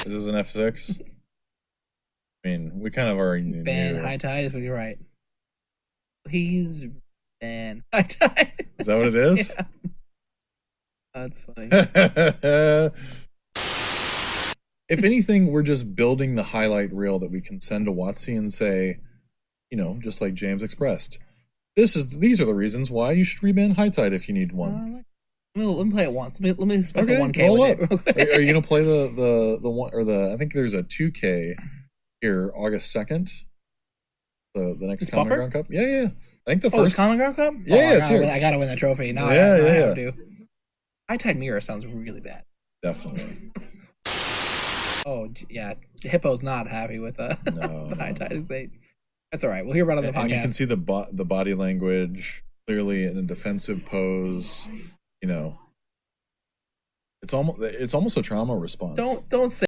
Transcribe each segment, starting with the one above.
This is an F6. I mean, we kind of already knew. Ban High Tide is what you're right. Please ban High Tide. Is that what it is? Yeah. That's funny. If anything, we're just building the highlight reel that we can send to WotC and say, just like James expressed, these are the reasons why you should reban High Tide if you need one. Let me play it once. Let me spec Okay, a 1K roll with up. it. Are you gonna play the one or I think there's a 2K here August 2nd. The next Common Pauper? Ground Cup. Yeah. I think the first Common Ground Cup. Yeah, it's here. I gotta win that trophy. No, yeah. I have to. High Tide Mirror sounds really bad. Definitely. Oh yeah, Hippo's not happy with the High Tide estate. That's all right. We'll hear about it on the podcast. And you can see the body language clearly in a defensive pose. It's almost a trauma response. Don't say.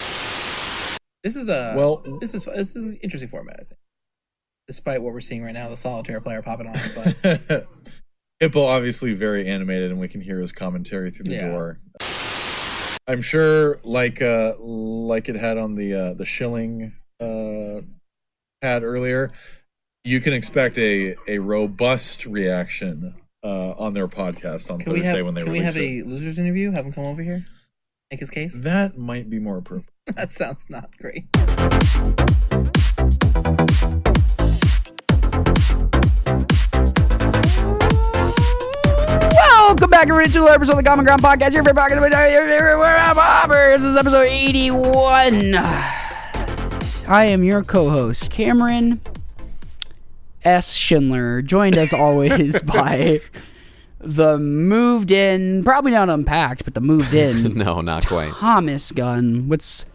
This is an interesting format, I think. Despite what we're seeing right now, the solitaire player popping off, but Hippo obviously very animated, and we can hear his commentary through the door. I'm sure, like it had on the Schilling pad earlier, you can expect a robust reaction on their podcast on Thursday when they release it. Can we have a losers interview? Have him come over here, make his case. That might be more appropriate. That sounds not great. Welcome back everybody to the episode of the Common Ground Podcast. You're back in the Pauper. This is episode 81. I am your co-host, Cameron S. Schindler, joined as always by the moved in, probably not unpacked, but the moved in. No, not quite. Thomas Gunn. What's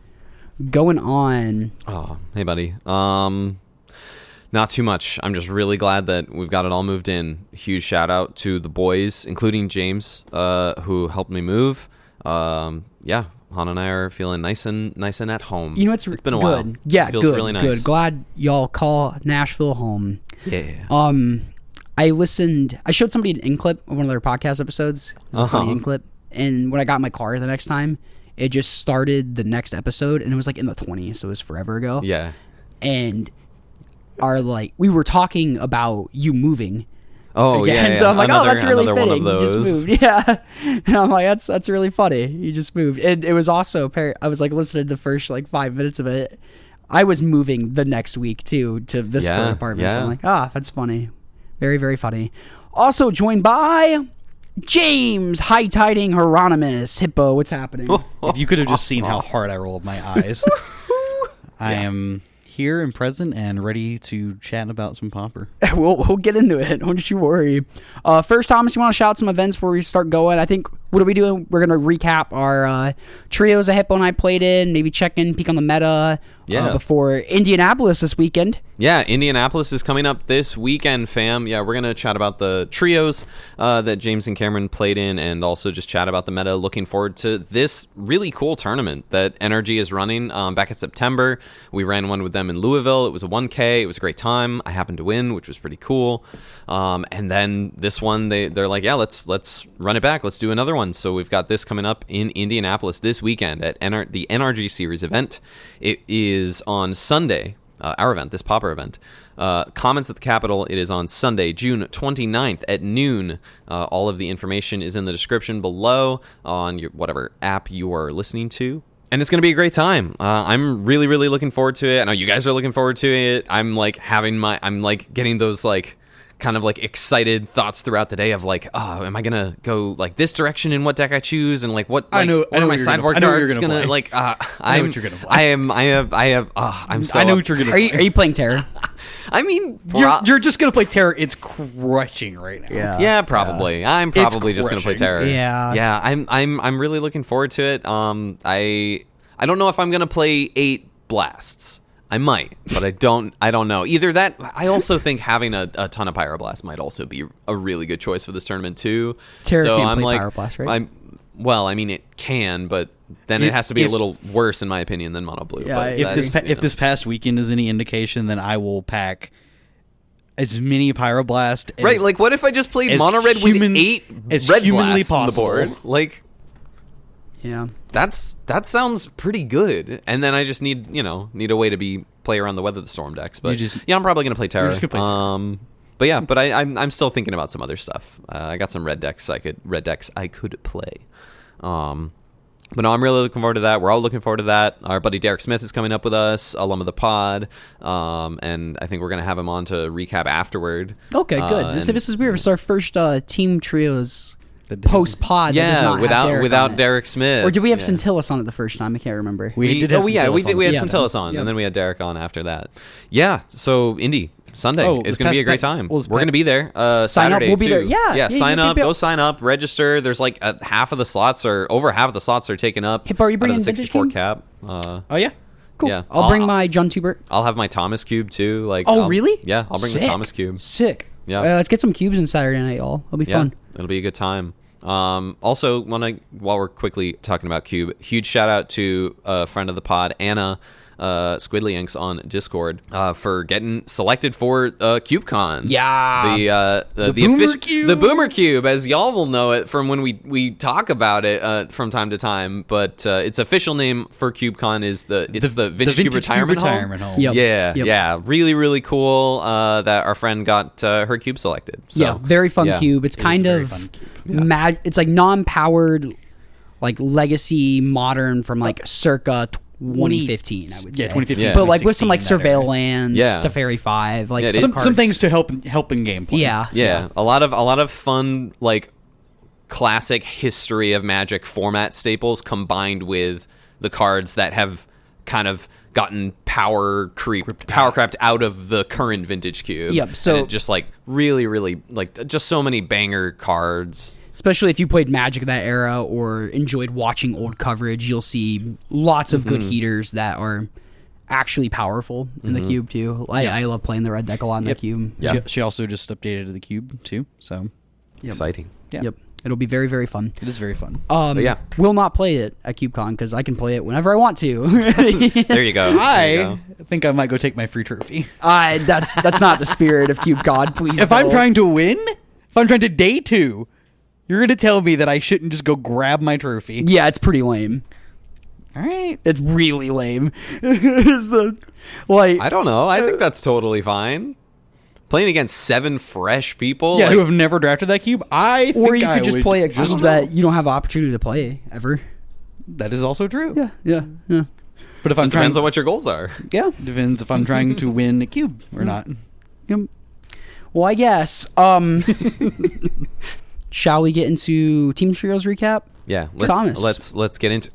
going on? Oh, hey, buddy. Not too much. I'm just really glad that we've got it all moved in. Huge shout out to the boys, including James, who helped me move. Yeah, Han and I are feeling nice and at home. You know, it's been a good. while. Yeah, it feels good. really nice. Good. Glad y'all call Nashville home. Yeah. I showed somebody an in clip of one of their podcast episodes. It was a funny in clip, and when I got in my car the next time, it just started the next episode, and it was like in the 20s, so it was forever ago. Yeah. And we were talking about you moving. Oh, again. yeah. So I'm like, that's really fitting. One of those. You just moved. Yeah. And I'm like, that's really funny. You just moved. And it was also, I was like listening to the first 5 minutes of it. I was moving the next week too to this current apartment. Yeah. So I'm like, that's funny. Very, very funny. Also joined by James High Tiding Hieronymus. Hippo, what's happening? If you could have just seen how hard I rolled my eyes. I am here and present and ready to chat about some Pauper. We'll get into it. Don't you worry. First, Thomas, you want to shout out some events before we start going? I think, what are we doing? We're going to recap our trios that Hippo and I played in, maybe check in, peek on the meta before Indianapolis this weekend. Yeah, Indianapolis is coming up this weekend, fam. Yeah, we're going to chat about the trios that James and Cameron played in and also just chat about the meta. Looking forward to this really cool tournament that NRG is running back in September. We ran one with them in Louisville. It was a 1K. It was a great time. I happened to win, which was pretty cool. And then this one, they're like, yeah, let's run it back. Let's do another one. So we've got this coming up in Indianapolis this weekend at the NRG Series event. It is on Sunday. Our event, this Pauper event. Comments at the Capitol, it is on Sunday, June 29th at noon. All of the information is in the description below on your whatever app you are listening to. And it's going to be a great time. I'm really, really looking forward to it. I know you guys are looking forward to it. I'm getting those kind of excited thoughts throughout the day of am I gonna go this direction in what deck I choose and what I know my sideboard cards gonna I know what you're gonna play. I know what you're gonna Are you playing Terra? I mean, you're just gonna play Terra. It's crushing right now. Yeah, probably. I'm probably just gonna play Terra. Yeah. I'm really looking forward to it. I don't know if I'm gonna play 8 blasts. I might, but I don't know. Either that, I also think having a ton of Pyroblast might also be a really good choice for this tournament too. Terra can't play Pyroblast, right? I mean, it can, but then it has to be a little worse, in my opinion, than Mono Blue. Yeah, but if this past weekend is any indication, then I will pack as many Pyroblast as, right, what if I just played Mono Red with 8 red blasts on the board? Yeah. That sounds pretty good. And then I just need a way to play around the Weather the Storm decks. But I'm probably gonna play Terra. But I'm still thinking about some other stuff. I got some red decks I could play. But no, I'm really looking forward to that. We're all looking forward to that. Our buddy Derek Smith is coming up with us, alum of the pod, and I think we're gonna have him on to recap afterward. Okay, good. This is weird. It's our first team trios post pod. Yeah, without Derek Smith. Or did we have Centillus on it the first time? I can't remember. We had Centillus on, and then we had Derek on after that. Yeah. So Indy Sunday is going to be a great time. We're going to be there. Sign up. We'll be there. Yeah. Sign up. Go sign up. Register. There's like half of the slots over half of the slots are taken up. Hippo, are you bringing 64 Vintage cap? Oh yeah. Cool. Yeah. I'll bring my John Tubert. I'll have my Thomas cube too. Really? Yeah. I'll bring the Thomas cube. Sick. Yeah. Let's get some cubes in Saturday night, y'all. It'll be fun. It'll be a good time. Also, while we're quickly talking about Cube, huge shout out to a friend of the pod, Anna Squidly Inks on Discord, for getting selected for CubeCon. Yeah, the Boomer Cube, as y'all will know it from when we talk about it from time to time. But its official name for CubeCon is the Vintage Cube Retirement Home. Yep. Yeah, really really cool that our friend got her cube selected. So, yeah, very fun cube. It's kind of it's like non-powered, like legacy modern from like circa 2015, I would say. 2015. But like with some like Surveil lands, Teferi 5, like some things to help in gameplay. Yeah. A lot of fun like classic history of Magic format staples combined with the cards that have kind of gotten power crapped out of the current vintage cube. Yep. So and it just like really, really like just so many banger cards. Especially if you played Magic that era or enjoyed watching old coverage, you'll see lots of good heaters that are actually powerful in the cube too. I love playing the red deck a lot in the cube. Yeah. She also just updated the cube too. So exciting. Yeah. Yep. It'll be very, very fun. It is very fun. Will not play it at CubeCon because I can play it whenever I want to. There you go. I think I might go take my free trophy. That's not the spirit of CubeCon. Please. If I'm trying to win, if I'm trying to day 2, you're going to tell me that I shouldn't just go grab my trophy. Yeah, it's pretty lame. All right. It's really lame. I don't know. I think that's totally fine. Playing against 7 fresh people, who have never drafted that cube. Or you could just play a cube that you don't have opportunity to play ever. That is also true. Yeah. But if I'm depends on what your goals are. Yeah, depends if I'm trying to win a cube or not. Yep. Well, I guess. Shall we get into Team Trios recap? Yeah, let's get into.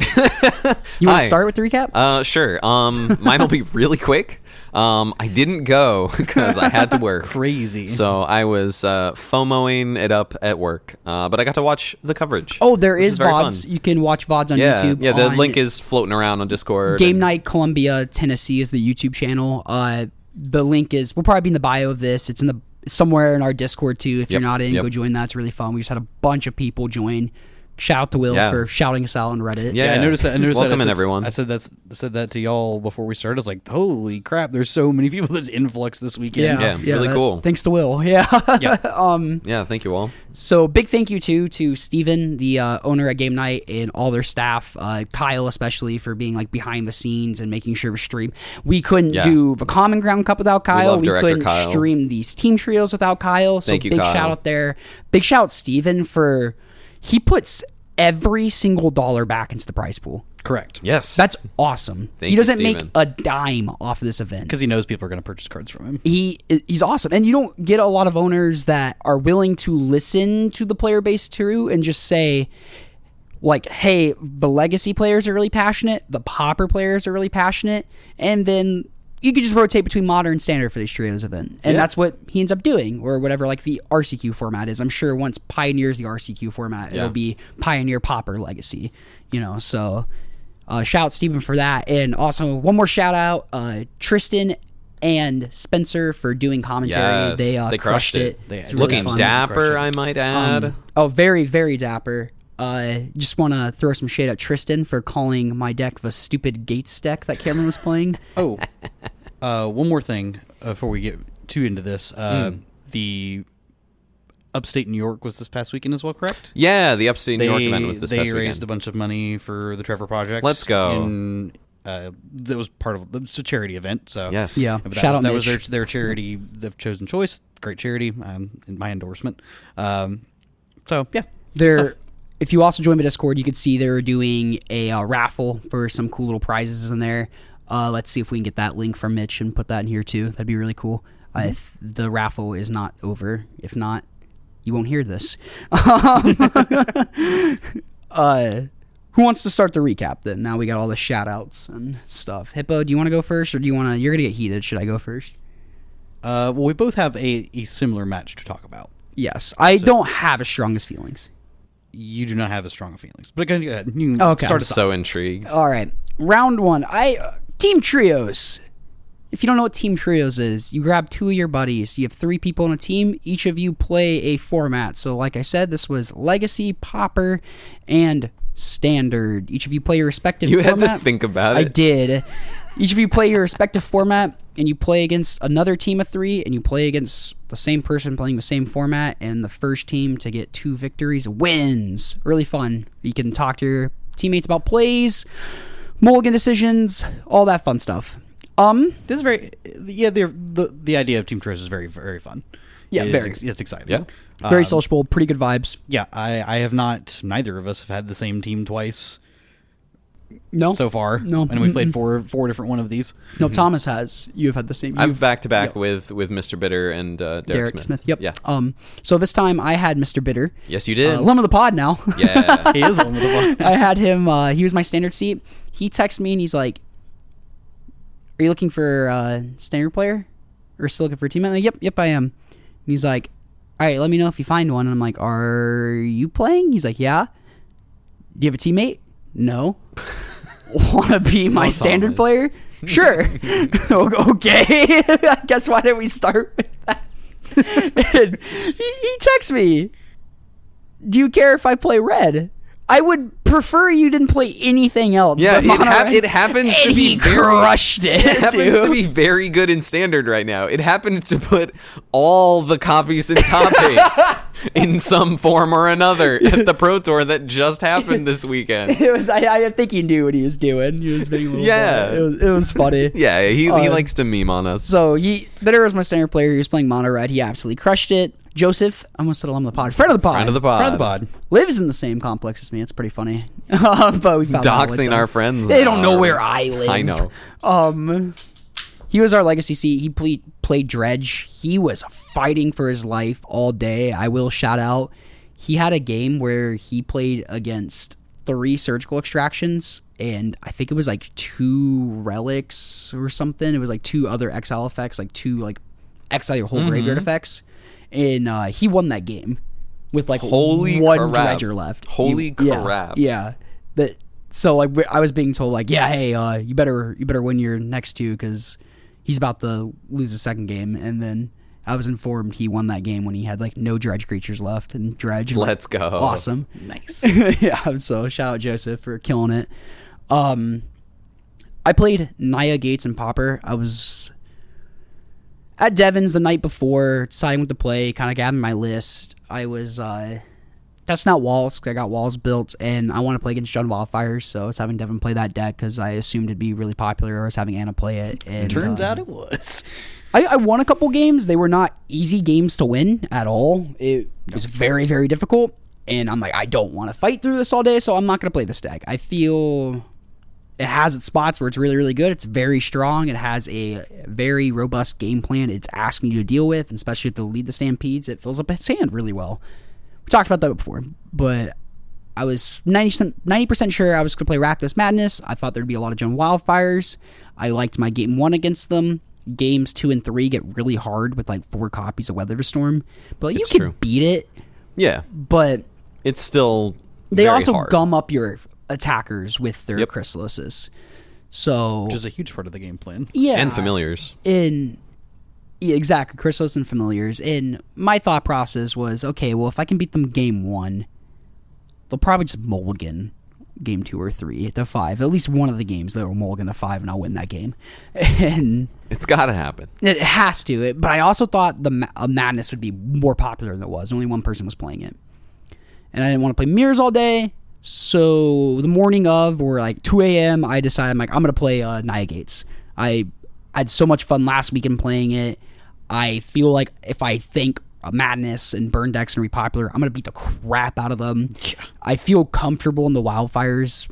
You want to start with the recap? Sure. Mine will be really quick. I didn't go because I had to work. Crazy. So I was FOMOing it up at work, but I got to watch the coverage. Oh, there is VODs. Fun. You can watch VODs on YouTube. Yeah, the link is floating around on Discord. Game Night Columbia, Tennessee is the YouTube channel. The link will probably be in the bio of this. It's somewhere in our Discord too. If you're not in, go join that. It's really fun. We just had a bunch of people join. Shout out to Will for shouting us out on Reddit. Yeah, I noticed that. Welcome in, everyone. I said that to y'all before we started. I was like, holy crap, there's so many people that's influx this weekend. Yeah, really cool. Thanks to Will. Yeah. Thank you all. So big thank you to Steven, the owner at Game Night, and all their staff, Kyle especially for being like behind the scenes and making sure we stream. We couldn't do the Common Ground Cup without Kyle. We couldn't stream these team trios without Kyle. So big shout out there. Big shout out Steven for he puts every single dollar back into the prize pool. Correct. Yes. That's awesome. He doesn't make a dime off of this event. Because he knows people are going to purchase cards from him. He's awesome. And you don't get a lot of owners that are willing to listen to the player base too and just say, like, hey, the legacy players are really passionate, the Pauper players are really passionate, and then you could just rotate between modern and standard for these trios event. And that's what he ends up doing, or whatever like the RCQ format is. I'm sure once Pioneer's the RCQ format, it'll be Pioneer Pauper Legacy, so shout out Steven for that. And also one more shout out, Tristan and Spencer for doing commentary. Yes, they crushed it. It's looking really dapper, I might add. Very, very dapper. Just want to throw some shade at Tristan for calling my deck the stupid Gates deck that Cameron was playing. One more thing before we get too into this. The Upstate New York was this past weekend as well, correct? Yeah, the Upstate New York event was this past weekend. They raised a bunch of money for the Trevor Project. Let's go. That was part of it's a charity event, so yes, yeah. Shout out, that was their charity, the chosen choice. Great charity, in my endorsement. So yeah, if you also join the Discord, you could see they're doing a raffle for some cool little prizes in there. Let's see if we can get that link from Mitch and put that in here too. That'd be really cool. If the raffle is not over, if not, you won't hear this. Who wants to start the recap then? Now we got all the shout outs and stuff. Hippo, do you want to go first, or do you want to? You're gonna get heated. Should I go first? Well, we both have a similar match to talk about. Yes, I don't have as strongest feelings. You do not have as strong feelings, but go ahead. You okay, start I'm so intrigued. All right, round one. Team trios. If you don't know what team trios is, you grab two of your buddies. You have three people on a team. Each of you play a format. So, like I said, this was Legacy, Pauper, and Standard. Each of you play your respective format. You had to think about it. I did. Each of you play your respective format, and you play against another team of three, and you play against the same person playing the same format, and the first team to get 2 victories wins. Really fun. You can talk to your teammates about plays, mulligan decisions, all that fun stuff. This is the idea of team trios is very, very fun. Yeah, it's exciting. Yeah. Very sociable, pretty good vibes. Yeah, I have not. Neither of us have had the same team twice. No, so far. No, and we played four different one of these. No, Thomas has. You've had the same. I've back to back with Mr. Bitter and Derek Smith. Yep. Yeah. So this time I had Mr. Bitter. Yes, you did. Limb of the pod now. Yeah, he is limb of the pod. I had him. He was my standard seat. He texted me and he's like, "Are you looking for a standard player, or still looking for a teammate?" I'm like, yep, I am. And he's like, "All right, let me know if you find one." And I'm like, "Are you playing?" He's like, "Yeah." "Do you have a teammate?" "No." "Want to be my standard player?" "Sure." Okay. I guess why didn't we start with that? And he texts me, "Do you care if I play red? I would prefer you didn't play anything else." Yeah, but it happens to be he crushed it. It happens to be very good in standard right now. It happened to put all the copies in top 8 in some form or another at the Pro Tour that just happened this weekend. It was. I think he knew what he was doing. He was being a little yeah. It was funny. Yeah, he likes to meme on us. So Bitter was my standard player. He was playing mono red. He absolutely crushed it. Joseph, I almost said alum of the pod. Friend of the pod. Lives in the same complex as me. It's pretty funny. But we found doxing our friends. They don't know where I live. I know. He was our legacy seat. He played Dredge. He was fighting for his life all day. I will shout out. He had a game where he played against 3 surgical extractions, and I think it was like 2 relics or something. It was like 2 other exile effects, like 2 like exile your whole graveyard effects. And he won that game with like one dredger left. Holy crap! Yeah. So like I was being told like, yeah, hey, you better win your next 2 because he's about to lose the second game. And then I was informed he won that game when he had like no dredge creatures left, and dredge. Let's go! Awesome, nice. Yeah. So shout out Joseph for killing it. I played Naya, Gates, and Pauper. I was at Devon's the night before, deciding what to play, kind of gathering my list. I was testing out walls. I got walls built, and I want to play against Jund Wildfires, so I was having Devon play that deck because I assumed it'd be really popular, or I was having Anna play it. And turns out it was. I won a couple games. They were not easy games to win at all. It was very, very difficult, and I'm like, I don't want to fight through this all day, so I'm not going to play this deck. I feel it has its spots where it's really, really good. It's very strong. It has a very robust game plan it's asking you to deal with, and especially with the lead the Stampedes, it fills up its hand really well. We talked about that before, but I was 90% sure I was going to play Rakdos Madness. I thought there'd be a lot of Jund Wildfires. I liked my game 1 against them. Games 2 and 3 get really hard with like 4 copies of Weather Storm, but like, you can beat it. Yeah, but it's still they also hard. Gum up your attackers with their Chrysalises, so which is a huge part of the game plan. Yeah, and familiars. Exactly, Chrysalis and familiars. And my thought process was, okay, well, if I can beat them game 1, they'll probably just mulligan game 2 or 3 to 5. At least one of the games that will mulligan to 5, and I'll win that game. And it's got to happen. it has to. But I also thought the Madness would be more popular than it was. Only one person was playing it. And I didn't want to play mirrors all day. So the morning of, or like 2 a.m., I decided I'm going to play Naya Gates. I had so much fun last weekend playing it. I feel like if I think Madness and Burn decks are going to be popular, I'm going to beat the crap out of them. Yeah. I feel comfortable in the Wildfires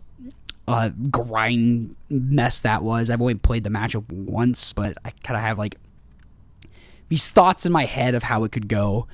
grind mess that was. I've only played the matchup once, but I kind of have like these thoughts in my head of how it could go.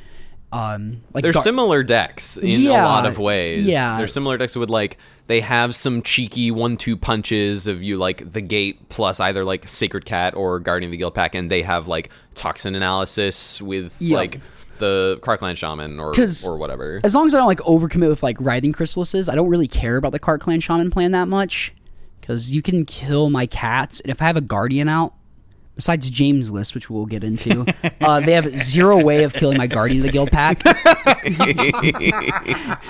They're similar decks in a lot of ways. Yeah. They're similar decks with like, they have some cheeky 1-2 punches of you like the gate plus either like Sacred Cat or Guardian of the Guild pack, and they have like toxin analysis with like the Karkland Shaman or whatever. As long as I don't like overcommit with like Writhing Chrysalises, I don't really care about the Karkland Shaman plan that much, because you can kill my cats, and if I have a Guardian out, besides James' list, which we'll get into, they have zero way of killing my Guardian of the Guild pack.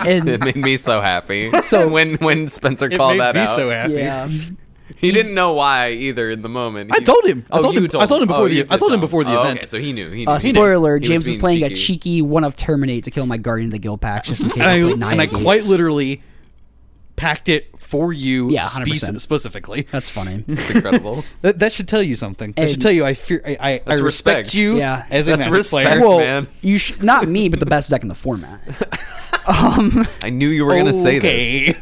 And it made me so happy. So when Spencer called that out, so happy. Yeah. He didn't know why either in the moment. I told him. I told him before the event. Okay, so he knew. Spoiler alert, James was was playing cheeky. a cheeky one of Terminate to kill my Guardian of the Guild pack, just in case I played Naya And I Gates. quite literally packed it for you, 100%. specifically. That's funny. It's incredible. That should tell you something. That should tell you I respect respect. you as a Magic player. Well, man. you not me, but the best deck in the format. I knew you were going to say this.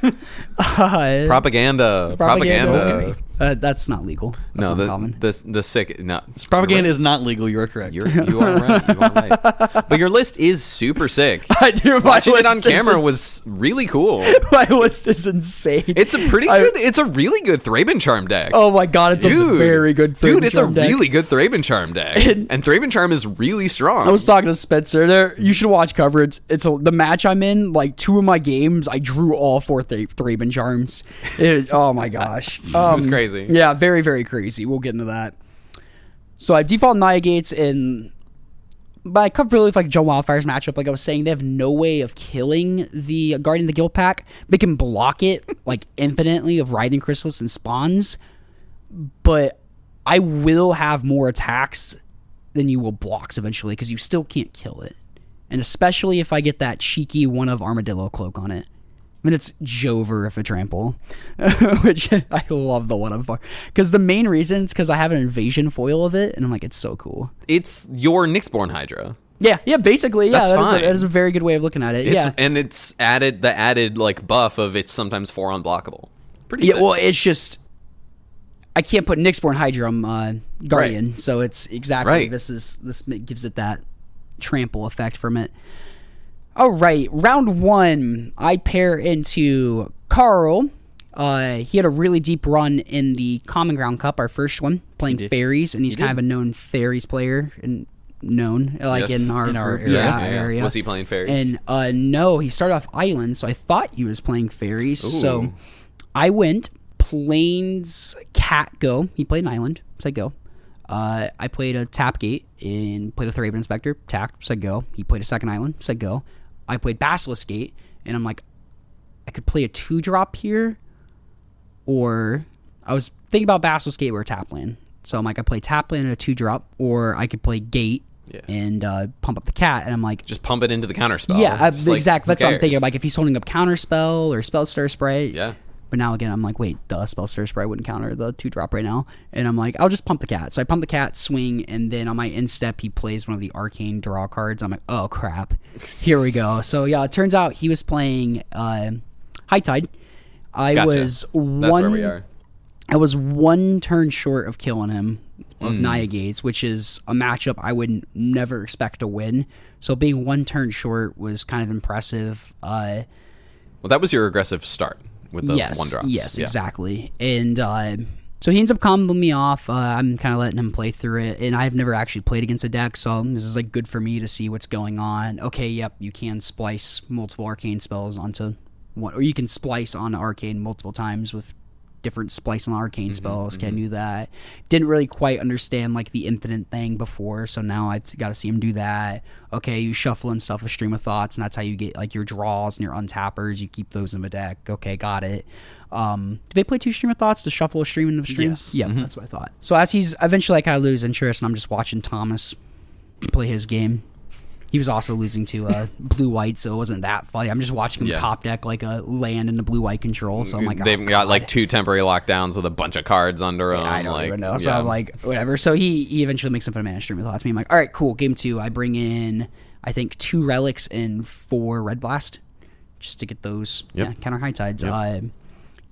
Propaganda. Okay. That's not legal. That's No, uncommon. the sick. No, Propaganda is not legal. You are correct. You are right. You are right. But your list is super sick. I do. Watching it on camera was really cool. My list is insane. It's a pretty good. It's a really good Thraben Charm deck. Oh my god, it's a very good Thraben It's Charm a deck. really good Thraben Charm deck. And Thraben Charm is really strong. I was talking to Spencer. You should watch coverage. The match I'm in. Like 2 of my games, I drew all 4 Thraben Charms. Oh my gosh, it was crazy. Yeah, very very crazy. We'll get into that. So I default Naya Gates but I cover really with like Joe Wildfire's matchup. Like I was saying, they have no way of killing the Guardian of the Guild pack. They can block it like infinitely of Writhing Chrysalis and spawns, but I will have more attacks than you will blocks eventually, because you still can't kill it. And especially if I get that cheeky one of Armadillo Cloak on it. I mean, it's Jover if a trample, which I love the one of, because the main reason is because I have an invasion foil of it, and I'm like, it's so cool. It's your Nyxborn Hydra. Yeah, basically, yeah. That's fine. That is a very good way of looking at it. And it's added like buff of it's sometimes 4 unblockable. Pretty sick. Well, it's just I can't put Nyxborn Hydra on Guardian, so it's exactly this gives it that trample effect from it. All right, round 1, I pair into Carl. He had a really deep run in the Common Ground Cup, our first one, playing fairies, and he's kind of a known fairies player and in our area. Was he playing fairies? And no, he started off island, so I thought he was playing fairies. Ooh. So I went plains cat go. He played an island, said go. I played a tap gate and played a Thraben Inspector, tapped, said go. He played a second island, said go. I played Basilisk Gate, and I'm like, I could play a 2-drop here, or I was thinking about Basilisk Gate or tap land. So I'm like, I play tap land and a 2-drop, or I could play Gate and pump up the cat, and I'm like, just pump it into the counterspell. Yeah, exactly. That's what I'm thinking. Like if he's holding up Counterspell or Spellstar Spray. Yeah. But now again, I'm like, wait, Spellstar Spray wouldn't counter the 2-drop right now. And I'm like, I'll just pump the cat. So I pump the cat, swing, and then on my instep, he plays one of the arcane draw cards. I'm like, oh, crap. Here we go. So yeah, it turns out he was playing High Tide. Gotcha. That's where we are. I was 1 turn short of killing him of Naya Gates, which is a matchup I would never expect to win. So being 1 turn short was kind of impressive. Well, that was your aggressive start. With the 1-drops. Yes, exactly. And so he ends up comboing me off. I'm kind of letting him play through it. And I've never actually played against a deck, so this is like good for me to see what's going on. Okay, yep, you can splice multiple arcane spells onto one, or you can splice on arcane multiple times with different splice and arcane spells. Can't do that. Didn't really quite understand like the infinite thing before, so now I've got to see him do that. Okay, you shuffle and stuff with Stream of Thoughts, and that's how you get like your draws and your untappers. You keep those in the deck. Okay, got it. Do they play 2 Stream of Thoughts to shuffle a stream into the stream? Yes. Yeah, that's what I thought. So as he's eventually like, I lose interest, and I'm just watching Thomas play his game. He was also losing to blue-white, so it wasn't that funny. I'm just watching him top deck like a land into blue-white control. So I'm like, they've got like 2 temporary lockdowns with a bunch of cards under them. I don't like, even know. So I'm like, whatever. So he eventually makes some fun of mana stream of thoughts. Me, I'm like, all right, cool. Game 2, I bring in I think 2 relics and 4 red blast just to get those counter high tides.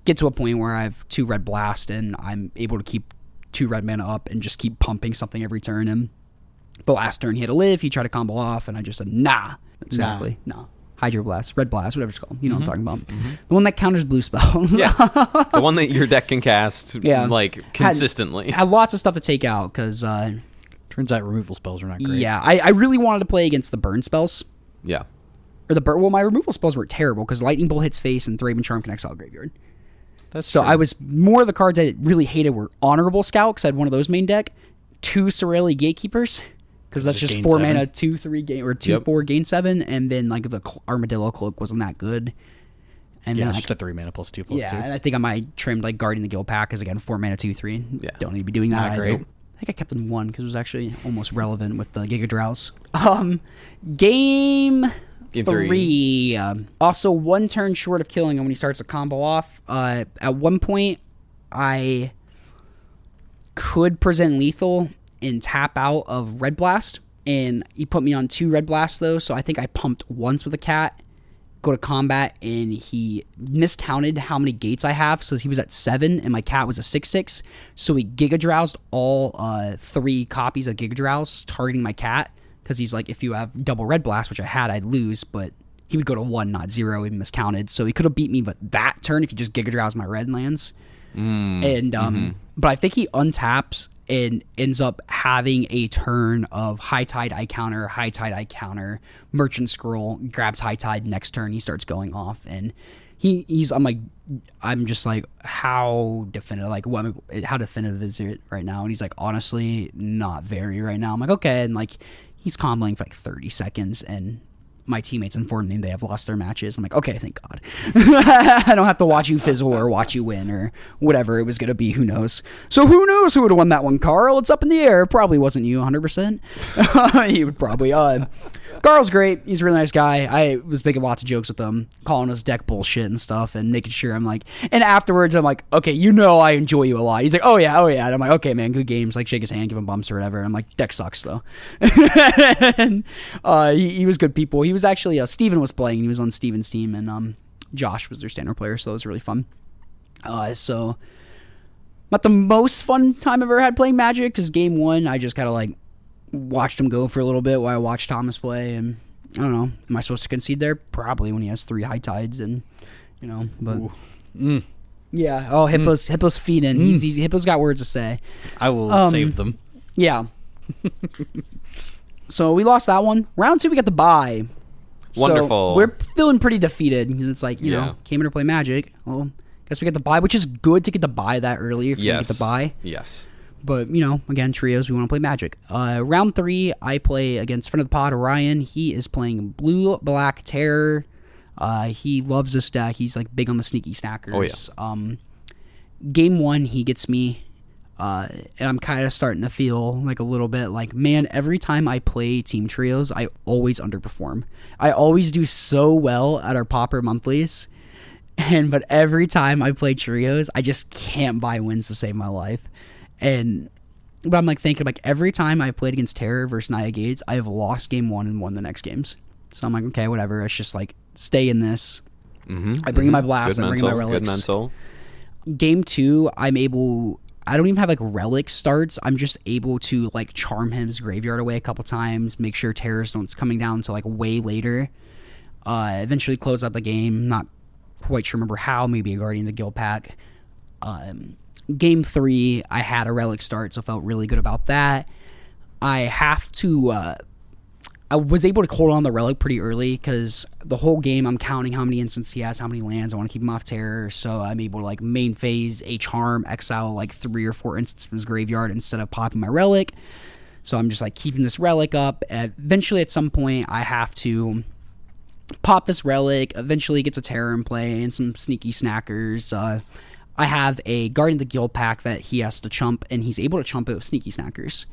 Get to a point where I have 2 red blast and I'm able to keep 2 red mana up and just keep pumping something every turn. And the last turn he had to live, he tried to combo off, and I just said, nah. Exactly. No. Hydro Blast, Red Blast, whatever it's called. You know what I'm talking about. The one that counters blue spells. Yes. The one that your deck can cast like consistently. Had lots of stuff to take out because... turns out removal spells are not great. Yeah, I really wanted to play against the burn spells. Yeah. Or the burn... Well, my removal spells were terrible because Lightning Bolt hits face and Thraben Charm can exile graveyard. That's so true. I was... More of the cards I really hated were Honorable Scout because I had one of those main deck. 2 Sorelli Gatekeepers... Because that's just 4 mana, 2/3 gain or 2/4 gain 7, and then like the Armadillo Cloak wasn't that good. And yeah, then, just a 3 mana plus 2/2. Yeah, and I think I might trimmed like Guardian the Guild pack because again 4 mana 2/3. Yeah, don't need to be doing that. Not great. I think I kept it in 1 because it was actually almost relevant with the Giga Drowse. Game 3. Also 1 turn short of killing him when he starts a combo off. At one point, I could present lethal and tap out of Red Blast, and he put me on 2 Red Blasts though, so I think I pumped once with a cat, go to combat, and he miscounted how many gates I have, so he was at 7 and my cat was a 6/6, so he Giga Drowsed all 3 copies of Giga Drowse targeting my cat, because he's like, if you have double Red Blast, which I had, I'd lose, but he would go to 1, not 0, he miscounted, so he could have beat me but that turn if he just Giga Drowsed my red lands. But I think he untaps and ends up having a turn of High Tide, I counter, Merchant Scroll, grabs High Tide, next turn he starts going off, and I'm just like, how definitive, like, how definitive is it right now? And he's like, honestly, not very right now. I'm like, okay, and like, he's comboing for like 30 seconds, and my teammates informed me they have lost their matches. I'm like, okay, thank God. I don't have to watch you fizzle or watch you win or whatever it was going to be. Who knows? So who knows who would have won that one, Carl? It's up in the air. It probably wasn't you 100%. He would probably. Carl's great. He's a really nice guy. I was making lots of jokes with him, calling his deck bullshit and stuff, and making sure I'm like, and afterwards I'm like, okay, you know I enjoy you a lot. He's like, oh yeah. And I'm like, okay, man, good games. Like, shake his hand, give him bumps or whatever. And I'm like, deck sucks though. And he was good people. He was actually Steven was playing. He was on Steven's team, and Josh was their standard player, so that was really fun. So not the most fun time I've ever had playing Magic, because game 1 I just kind of like watched him go for a little bit while I watched Thomas play, and I don't know, am I supposed to concede there? Probably, when he has 3 High Tides, and you know, but yeah. Oh, Hippo's feeding. Hippo's got words to say. I will save them. Yeah. So we lost that one. Round 2 we got the bye. Wonderful. So we're feeling pretty defeated. It's like, you know, came in to play Magic. Well, guess we got the bye, which is good to get the bye that early if you get the bye. Yes. But, you know, again, trios, we want to play Magic. Round 3, I play against friend of the pod, Orion. He is playing Blue Black Terror. He loves this deck. He's like big on the sneaky stackers. Oh, yeah. Game 1, he gets me. And I'm kind of starting to feel like a little bit like, man, every time I play team trios, I always underperform. I always do so well at our Pauper monthlies, but every time I play trios, I just can't buy wins to save my life. But I'm like thinking, like, every time I've played against Terror versus Naya Gates, I have lost game 1 and won the next games. So I'm like, okay, whatever. It's just like, stay in this. I bring in my blast, I bring in my relics. Good mental. Game 2, I don't even have like relic starts. I'm just able to like charm his graveyard away a couple times, make sure terrors don't coming down until like way later. Eventually close out the game. Not quite sure remember how. Maybe a Guardian of the Guild pack. Game 3, I had a relic start, so felt really good about that. I have to I was able to hold on the relic pretty early because the whole game I'm counting how many instants he has, how many lands. I want to keep him off terror, so I'm able to like main phase, H-Harm, exile like 3 or 4 instants from his graveyard instead of popping my relic. So I'm just like keeping this relic up. Eventually at some point I have to pop this relic. Eventually gets a terror in play and some sneaky snackers. I have a Guardian of the Guild pack that he has to chump, and he's able to chump it with sneaky snackers.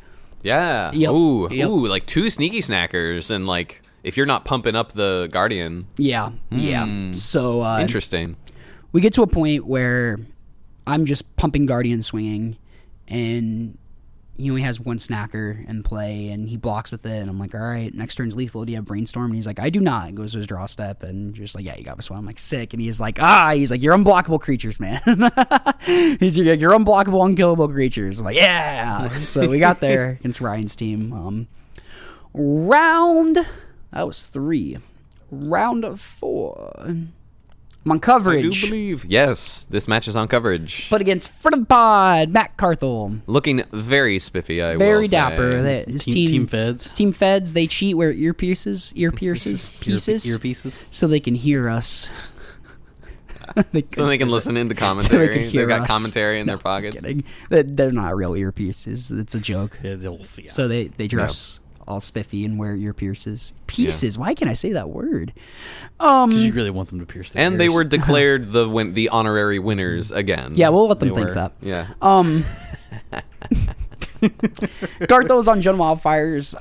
Yeah. Yep. Ooh, Yep. ooh, like 2 sneaky snackers, and like if you're not pumping up the Guardian. Yeah. So Interesting. we get to a point where I'm just pumping Guardian swinging, and he only has 1 snacker in play, and he blocks with it, and I'm like, all right, next turn's lethal. Do you have Brainstorm? And he's like, I do not. And goes to his draw step, and just like, yeah, you got this one. I'm like, sick. And he's like, you're unblockable creatures, man. He's like, you're unblockable, unkillable creatures. I'm like, yeah. So we got there against Ryan's team. That was 3. Round 4. I'm on coverage. I do believe. Yes, this match is on coverage. But against front of the pod, Matt Carthel. Looking very spiffy, I will Very say. dapper. His Team Feds. Team Feds, they cheat, wear earpieces, so they can hear us. So they can listen into commentary. So hear They've got us. commentary in their pockets. Kidding. They're not real earpieces. It's a joke. Yeah, So they dress all spiffy and wear earpieces. Pieces. Why can't I say that word? Because you really want them to pierce their And they ears. were declared the honorary winners again. Yeah, we'll let them They think were. that. Yeah. Garth was on Jun Wildfires.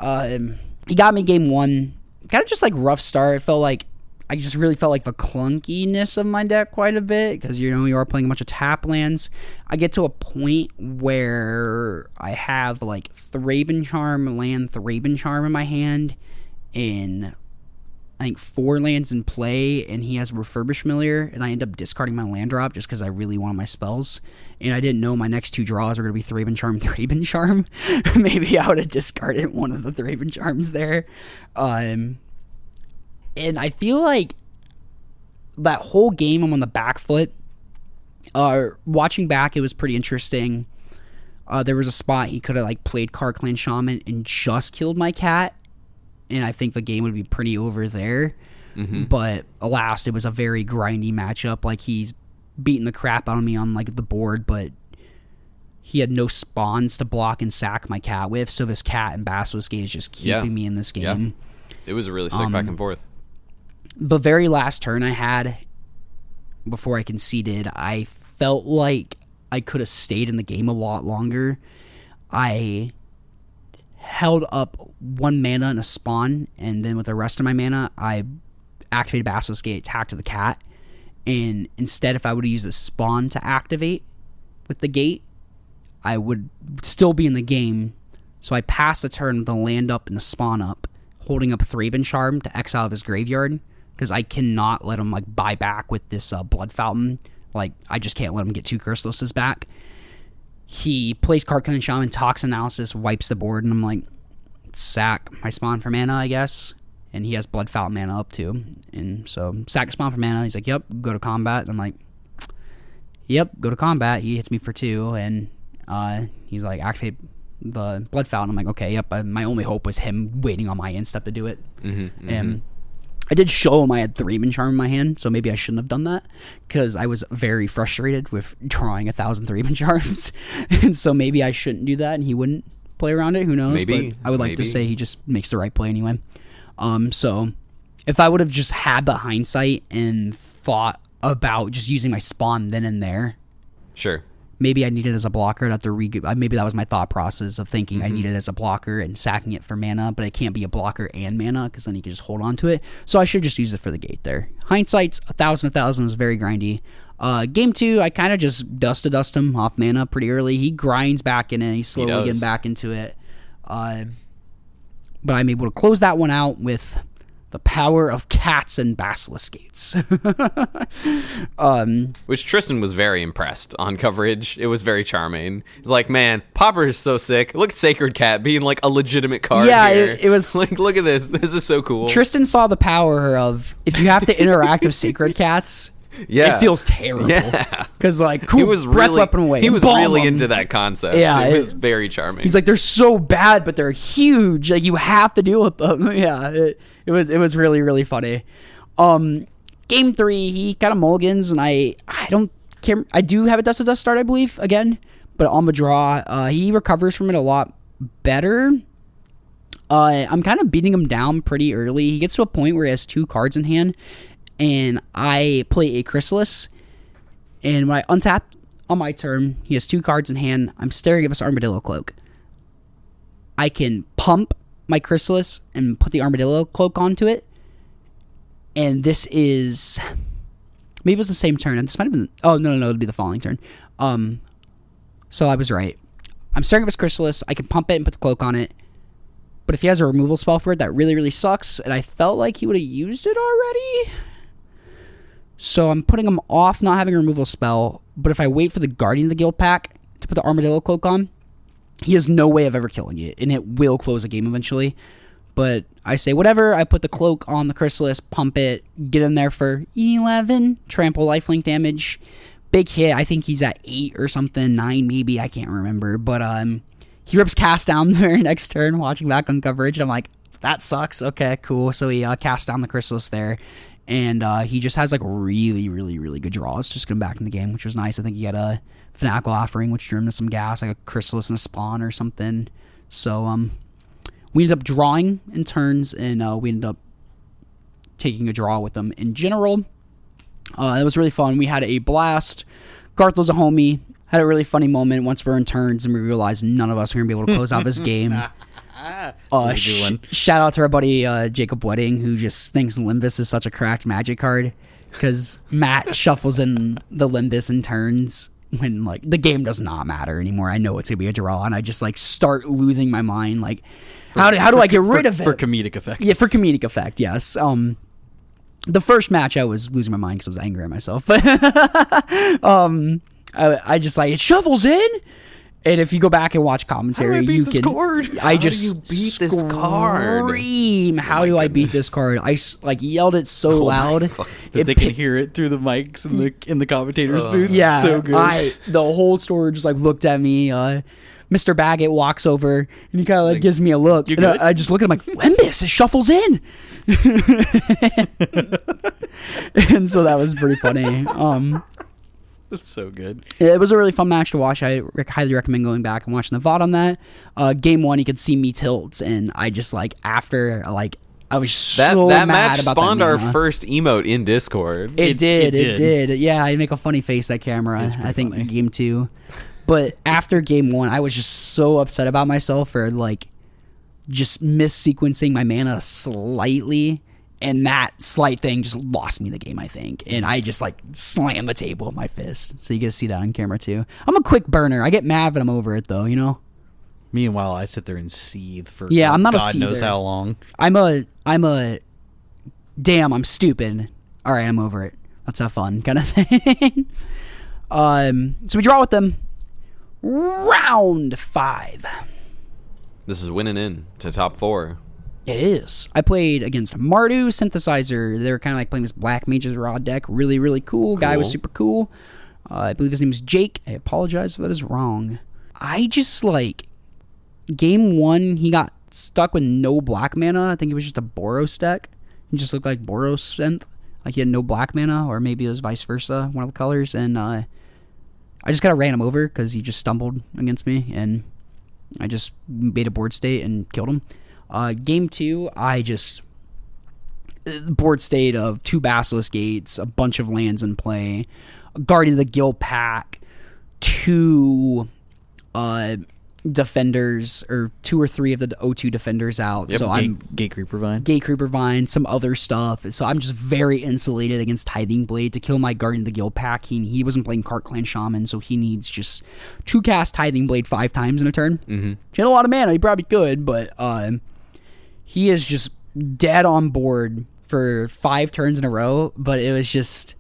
He got me game 1. Kind of just like rough start. It felt like I just really felt like the clunkiness of my deck quite a bit because you are playing a bunch of tap lands. I get to a point where I have like Thraben Charm in my hand, and I think 4 lands in play, and he has Refurbish Familiar, and I end up discarding my land drop just because I really wanted my spells, and I didn't know my next 2 draws were going to be Thraben Charm. Maybe I would have discarded one of the Thraben Charms there. And I feel like that whole game I'm on the back foot. Watching back, it was pretty interesting. There was a spot he could have like played Karkland Shaman and just killed my cat, and I think the game would be pretty over there. Mm-hmm. But alas, it was a very grindy matchup. Like, he's beating the crap out of me on like the board, but he had no spawns to block and sack my cat with, so this cat and Basilisk Gate is just keeping me in this game. Yeah. It was a really sick back and forth. The very last turn I had before I conceded, I felt like I could have stayed in the game a lot longer. I held up 1 mana and a spawn, and then with the rest of my mana, I activated Basilisk Gate, attacked the cat, and instead, if I would have used the spawn to activate with the gate, I would still be in the game. So I passed the turn with the land up and the spawn up, holding up Thraben Charm to exile his graveyard, because I cannot let him like buy back with this Blood Fountain. Like, I just can't let him get 2 Cursed back. He plays Karkland Shaman, Tox Analysis, wipes the board, and I'm like, sack my spawn for mana, I guess. And he has Blood Fountain mana up too. And so, sack spawn for mana. He's like, yep, go to combat. And I'm like, yep, go to combat. He hits me for 2, and he's like, activate the Blood Fountain. I'm like, okay, yep. My only hope was him waiting on my end step to do it. And I did show him I had Thraben Charm in my hand, so maybe I shouldn't have done that, because I was very frustrated with drawing 1,000 Thraben Charms. And so maybe I shouldn't do that, and he wouldn't play around it. Who knows? Maybe. But I would like to say he just makes the right play anyway. So if I would have just had the hindsight and thought about just using my spawn then and there, Sure. maybe I need it as a blocker. I'd have to maybe that was my thought process of thinking I need it as a blocker and sacking it for mana, but it can't be a blocker and mana, because then you can just hold on to it. So I should just use it for the gate there. Hindsight's 1,000 was very grindy. Game 2, I kind of just dust him off mana pretty early. He grinds back in it. He's slowly getting back into it. But I'm able to close that one out with the power of cats and Basilisk Gates. Which Tristan was very impressed on coverage. It was very charming. He's like, man, Pauper is so sick. Look at Sacred Cat being like a legitimate card here. It was like, look at this. This is so cool. Tristan saw the power of, if you have to interact with Sacred Cats, Yeah. It feels terrible. Yeah. Because, like, cool, He was breath really, weapon away. He was bomb really them. into that concept. Yeah, it was very charming. He's like, they're so bad, but they're huge. Like, you have to deal with them. Yeah, it was really, really funny. Game 3, he kind of mulligans, and I don't care. I do have a Dust to Dust start, I believe, again, but on the draw, he recovers from it a lot better. I'm kind of beating him down pretty early. He gets to a point where he has 2 cards in hand, and I play a Chrysalis, and when I untap on my turn, he has 2 cards in hand. I'm staring at this Armadillo Cloak. I can pump my Chrysalis and put the Armadillo Cloak onto it, and this is... Maybe it was the same turn, and this might have been... Oh, no, it'd be the following turn. So I was right. I'm staring at this Chrysalis. I can pump it and put the Cloak on it. But if he has a removal spell for it, that really, really sucks. And I felt like he would have used it already. So I'm putting him off not having a removal spell. But if I wait for the Guardian of the Guild pack to put the Armadillo Cloak on, he has no way of ever killing it. And it will close the game eventually. But I say, whatever. I put the Cloak on the Chrysalis, pump it, get in there for 11. Trample lifelink damage. Big hit. I think he's at 8 or something. 9 maybe. I can't remember. But he rips Cast Down the very next turn, watching back on coverage. I'm like, that sucks. Okay, cool. So he casts down the Chrysalis there. And he just has, like, really, really, really good draws just coming back in the game, which was nice. I think he had a Fanatical Offering, which drew him to some gas, like a Chrysalis and a Spawn or something. So we ended up drawing in turns, and we ended up taking a draw with them in general. It was really fun. We had a blast. Garth was a homie. Had a really funny moment once we're in turns and we realized none of us were going to be able to close out this game. Shout out to our buddy Jacob Wedding, who just thinks Limbus is such a cracked Magic card because Matt shuffles in the Limbus in turns when, like, the game does not matter anymore. I know it's going to be a draw, and I just, like, start losing my mind. Like, how do I get rid of it? For comedic effect. Yeah, for comedic effect, yes. The first match I was losing my mind because I was angry at myself. But I just, like, it shuffles in, and if you go back and watch commentary, you can. I just beat this card? Scream! How do I beat this card? I yelled it so loud that they can hear it through the mics in the commentators booth. Yeah, so good. The whole store just, like, looked at me. Mr. Baggett walks over and he kind of, like, gives me a look. And I just look at him like, Limbus, it shuffles in. And so that was pretty funny. That's so good. It was a really fun match to watch. I highly recommend going back and watching the VOD on that. Game 1, you could see me tilt, and I just, like, after, like, I was so that mad match about spawned that our mana. first emote in Discord. It did. Yeah, I make a funny face at camera. I think funny. in Game 2. But after Game 1, I was just so upset about myself for, like, just mis-sequencing my mana slightly. And that slight thing just lost me the game, I think. And I just, like, slammed the table with my fist. So you get to see that on camera, too. I'm a quick burner. I get mad, but I'm over it, though, you know? Meanwhile, I sit there and seethe for I'm not God a knows seether. how long. I'm a damn, I'm stupid. All right, I'm over it. Let's have fun kind of thing. So we draw with them. Round 5. This is winning in to top 4. It is. I played against Mardu Synthesizer. They were kind of like playing this Black Mage's Rod deck. Really, really cool. Guy was super cool. I believe his name is Jake. I apologize if that is wrong. I just, like, Game 1, he got stuck with no black mana. I think it was just a Boros deck. He just looked like Boros Synth. Like he had no black mana, or maybe it was vice versa, one of the colors. And I just kind of ran him over because he just stumbled against me. And I just made a board state and killed him. Game 2, board state of 2 Basilisk Gates, a bunch of lands in play, a Guardian of the Guild pack, 2 defenders, or 2 or 3 of the O2 defenders out. Yep, so I'm Gatecreeper Vine, some other stuff. So I'm just very insulated against Tithing Blade to kill my Guardian of the Guild pack. He wasn't playing Cart Clan Shaman, so he needs just to cast Tithing Blade 5 times in a turn. Mm-hmm. He had a lot of mana. He probably could, but he is just dead on board for 5 turns in a row. But it was just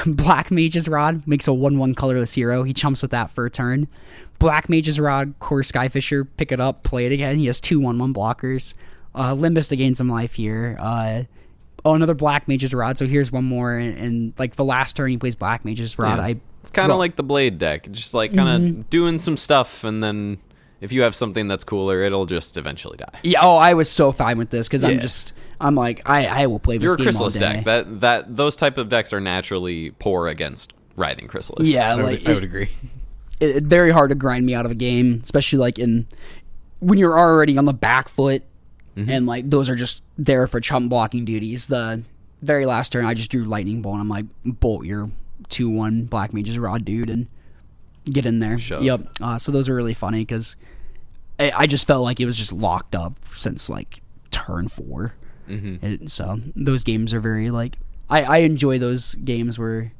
Black Mage's Rod makes a 1/1 colorless hero. He chumps with that for a turn. Black Mage's Rod, Core Skyfisher, pick it up, play it again. He has 2 1/1 blockers. Limbus to gain some life here. another Black Mage's Rod. So here's one more, and like the last turn he plays Black Mage's Rod. Yeah. It's kind of like the Blade deck, just like kind of doing some stuff, and then if you have something that's cooler, it'll just eventually die. Yeah. Oh, I was so fine with this because I'm like I will play this You're a game Chrysalis all day. deck. Those type of decks are naturally poor against Writhing Chrysalis. Yeah, I like would agree. It's very hard to grind me out of a game, especially like when you're already on the back foot, and like those are just there for chump blocking duties. The very last turn, I just drew Lightning Bolt, and I'm like, bolt your 2/1 Black Mage's Rod, dude, and get in there. Shove. Yep. So those are really funny because I just felt like it was just locked up since like turn 4. And so those games are very like I enjoy those games where.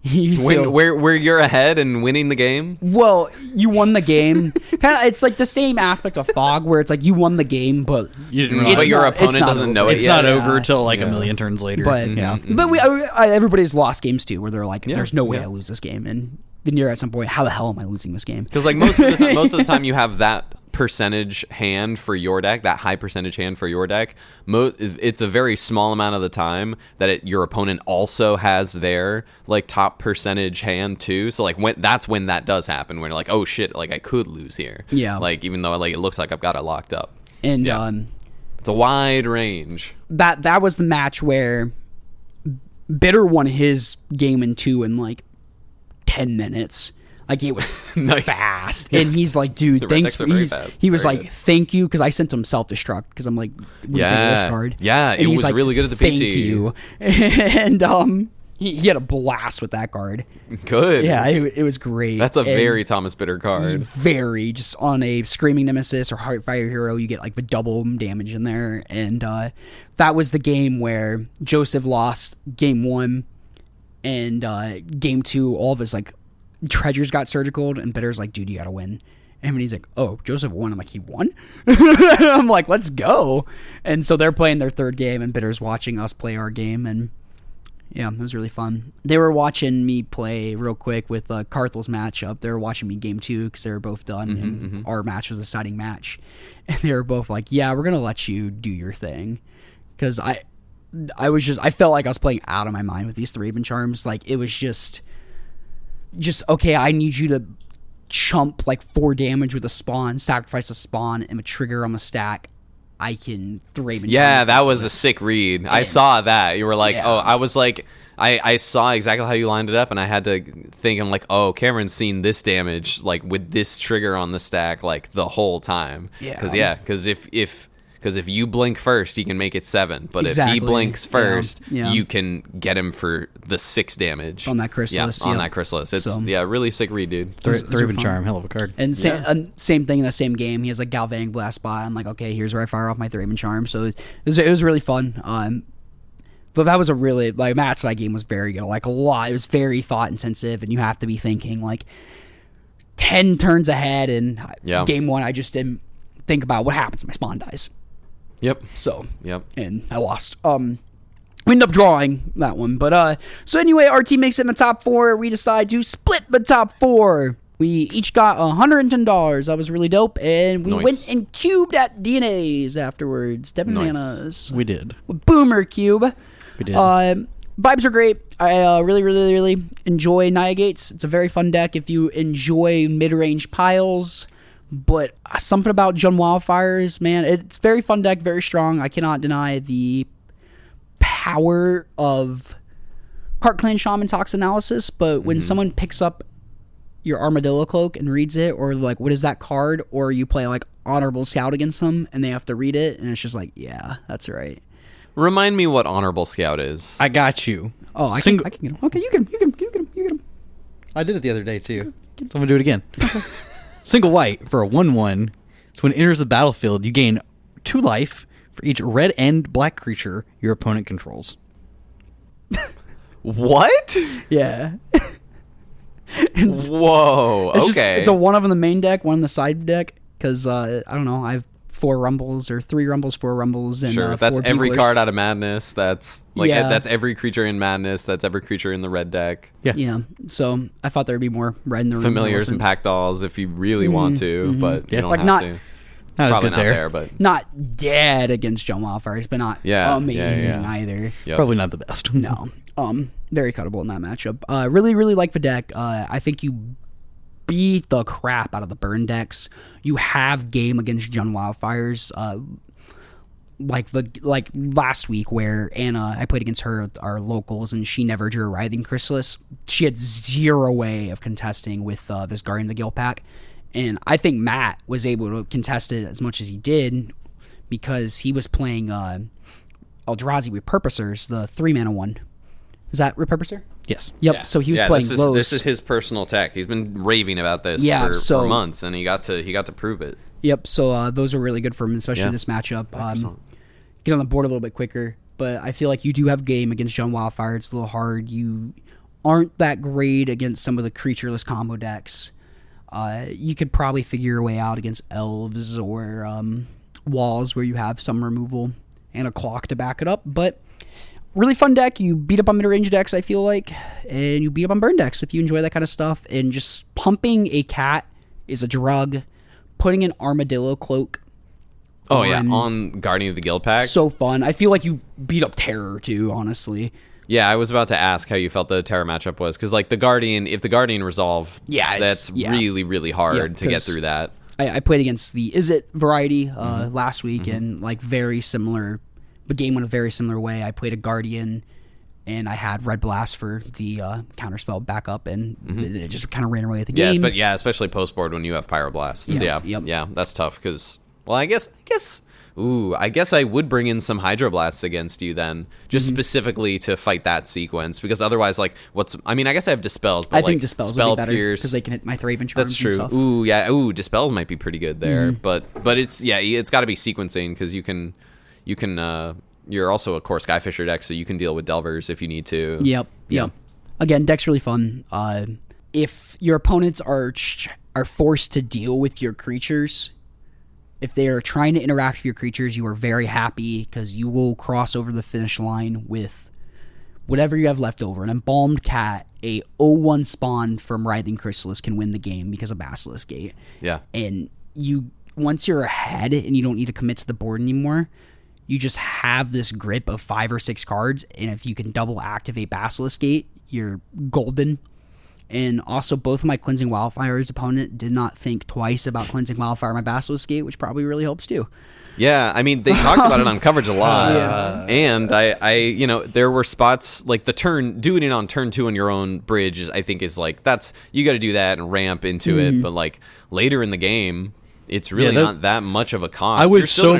Where you're ahead and winning the game. Well, you won the game. Kind of, it's like the same aspect of Fog, where it's like you won the game, but You didn't realize But your opponent doesn't know it it's yet. not over till like a million turns later. But yeah. but everybody's lost games too, where they're like, "There's no way I lose this game," and then you're at some point, "How the hell am I losing this game?" Because like most of the time you have that percentage hand for your deck, that high percentage hand for your deck. It's a very small amount of the time that your opponent also has their like top percentage hand too. So like that's when that does happen, when you're like, oh shit, like I could lose here. Yeah. Like even though like it looks like I've got it locked up. And it's a wide range. That was the match where Bitter won his game in 2 in like 10 minutes. Like it was Nice. fast, and he's like, "Dude, thanks." decks are very fast. He was Very like, good. "Thank you," because I sent him self-destruct because I'm like, this card." Yeah, And it he's was like, really good at the PT. Thank you, and he had a blast with that card. Good. Yeah, it was great. That's a And very Thomas Bitter card. very just on a Screaming Nemesis or Heartfire Hero, you get like the double damage in there, and that was the game where Joseph lost game 1, and game 2, all of his like treasures got surgicaled, and Bitter's like, dude, you gotta win. And when he's like, oh, Joseph won. I'm like, he won? I'm like, let's go. And so they're playing their third game, and Bitter's watching us play our game, and yeah, it was really fun. They were watching me play real quick with Carthel's matchup. They were watching me game 2 because they were both done, and our match was a deciding match. And they were both like, yeah, we're gonna let you do your thing. Because I felt like I was playing out of my mind with these 3-Raven Charms. Like, it was just okay, I need you to chump like 4 damage with a spawn, sacrifice a spawn, and a trigger on the stack. I can 3-Raven. Yeah, that was a sick read. I saw that. You were like, oh, I was like, I saw exactly how you lined it up, and I had to think, I'm like, oh, Cameron's seen this damage like with this trigger on the stack like the whole time. Because if you blink first, he can make it 7. But if he blinks first, you can get him for the 6 damage. On that Chrysalis. Yeah, on that Chrysalis. It's really sick read, dude. 3-Raven Charm, hell of a card. And same thing in the same game. He has like Galvanic Blast bot. I'm like, okay, here's where I fire off my 3-Raven Charm. So it was really fun. But that was a really, like, match that game was very good. Like, a lot. It was very thought intensive, and you have to be thinking like 10 turns ahead. And game 1, I just didn't think about what happens if my spawn dies. Yep. So, yep. And I lost. We ended up drawing that one. But, so anyway, our team makes it in the top 4. We decide to split the top 4. We each got $110. That was really dope. And we went and cubed at DNA's afterwards. Devin Bananas. We did. Boomer Cube. We did. Vibes are great. I really, really, really enjoy Naya Gates. It's a very fun deck if you enjoy mid-range piles. But something about Jun Wildfires, man, it's very fun deck, very strong. I cannot deny the power of Cart Clan Shaman Toxinalysis, but when someone picks up your Armadillo Cloak and reads it, or like, what is that card? Or you play like Honorable Scout against them and they have to read it, and it's just like, yeah, that's right. Remind me what Honorable Scout is. I got you. Oh, I can get him. Okay, you get him. I did it the other day too. So I'm gonna do it again. Single white for a 1/1. So when it enters the battlefield, you gain 2 life for each red and black creature your opponent controls. What? Yeah. Whoa. Okay. It's a 1 of in the main deck, 1 in the side deck, because I don't know, I have 4 Rumbles, or 3 Rumbles, 4 Rumbles, and sure. That's 4 every Buglers. card out of Madness. That's like that's every creature in Madness. That's every creature in the red deck. Yeah. So I thought there'd be more red in the room. Familiars and pack dolls if you really want to, but you don't have to. Probably not there, but not dead against John Wildfires, but not amazing either. Yep. Probably not the best. No. Very cuttable in that matchup. Really, really like the deck. I think you beat the crap out of the burn decks. You have game against John Wildfires. Like last week where Anna, I played against her at our locals, and she never drew a Writhing Chrysalis. She had zero way of contesting with this Guardian of the Guild pack. And I think Matt was able to contest it as much as he did because he was playing Eldrazi Repurposers, the 3-mana one. Is that Repurposer? Yes. Yep. Yeah. So he was playing Los. This is his personal tech. He's been raving about this for months, and he got to prove it. Yep. So those were really good for him, especially this matchup. Get on the board a little bit quicker, but I feel like you do have game against John Wildfire. It's a little hard. You aren't that great against some of the creatureless combo decks. You could probably figure your way out against elves or walls where you have some removal and a clock to back it up. But really fun deck. You beat up on mid-range decks, I feel like, and you beat up on burn decks if you enjoy that kind of stuff. And just pumping a cat is a drug. Putting an armadillo cloak. On Guardian of the Guild pack. So fun. I feel like you beat up Terror too, honestly. Yeah, I was about to ask how you felt the Terror matchup was, because like if the Guardian resolve, that's really, really hard to get through that. I played against the variety last week, and like very similar. The game went a very similar way. I played a Guardian, and I had Red Blast for the counterspell backup, and it just kind of ran away with the game. But especially post board when you have Pyroblasts. Yeah, that's tough because. Well, I guess I would bring in some Hydroblasts against you then, just specifically to fight that sequence, because otherwise, like, I guess I have Dispels, but I think Dispels Spell would be better Pierce, because they can hit my Thraven Charms. That's true. And stuff. Dispels might be pretty good there, but it's got to be sequencing, because you can you're also a core Skyfisher deck, so you can deal with Delvers if you need to. Yep. Again, deck's really fun. If your opponents are forced to deal with your creatures. If they are trying to interact with your creatures, you are very happy because you will cross over the finish line with whatever you have left over. An Embalmed Cat, a 0-1 spawn from Writhing Chrysalis can win the game because of Basilisk Gate. Yeah. And once you're ahead and you don't need to commit to the board anymore, you just have this grip of 5 or 6 cards, and if you can double activate Basilisk Gate, you're golden. And also, both of my Cleansing Wildfire's opponent did not think twice about Cleansing Wildfire my Basilisk Gate, which probably really helps too. Yeah, I mean, they talked about it on coverage a lot, and I there were spots like doing it on turn 2 on your own bridge. I think is like you got to do that and ramp into it, but like later in the game, it's really not that much of a cost. I would so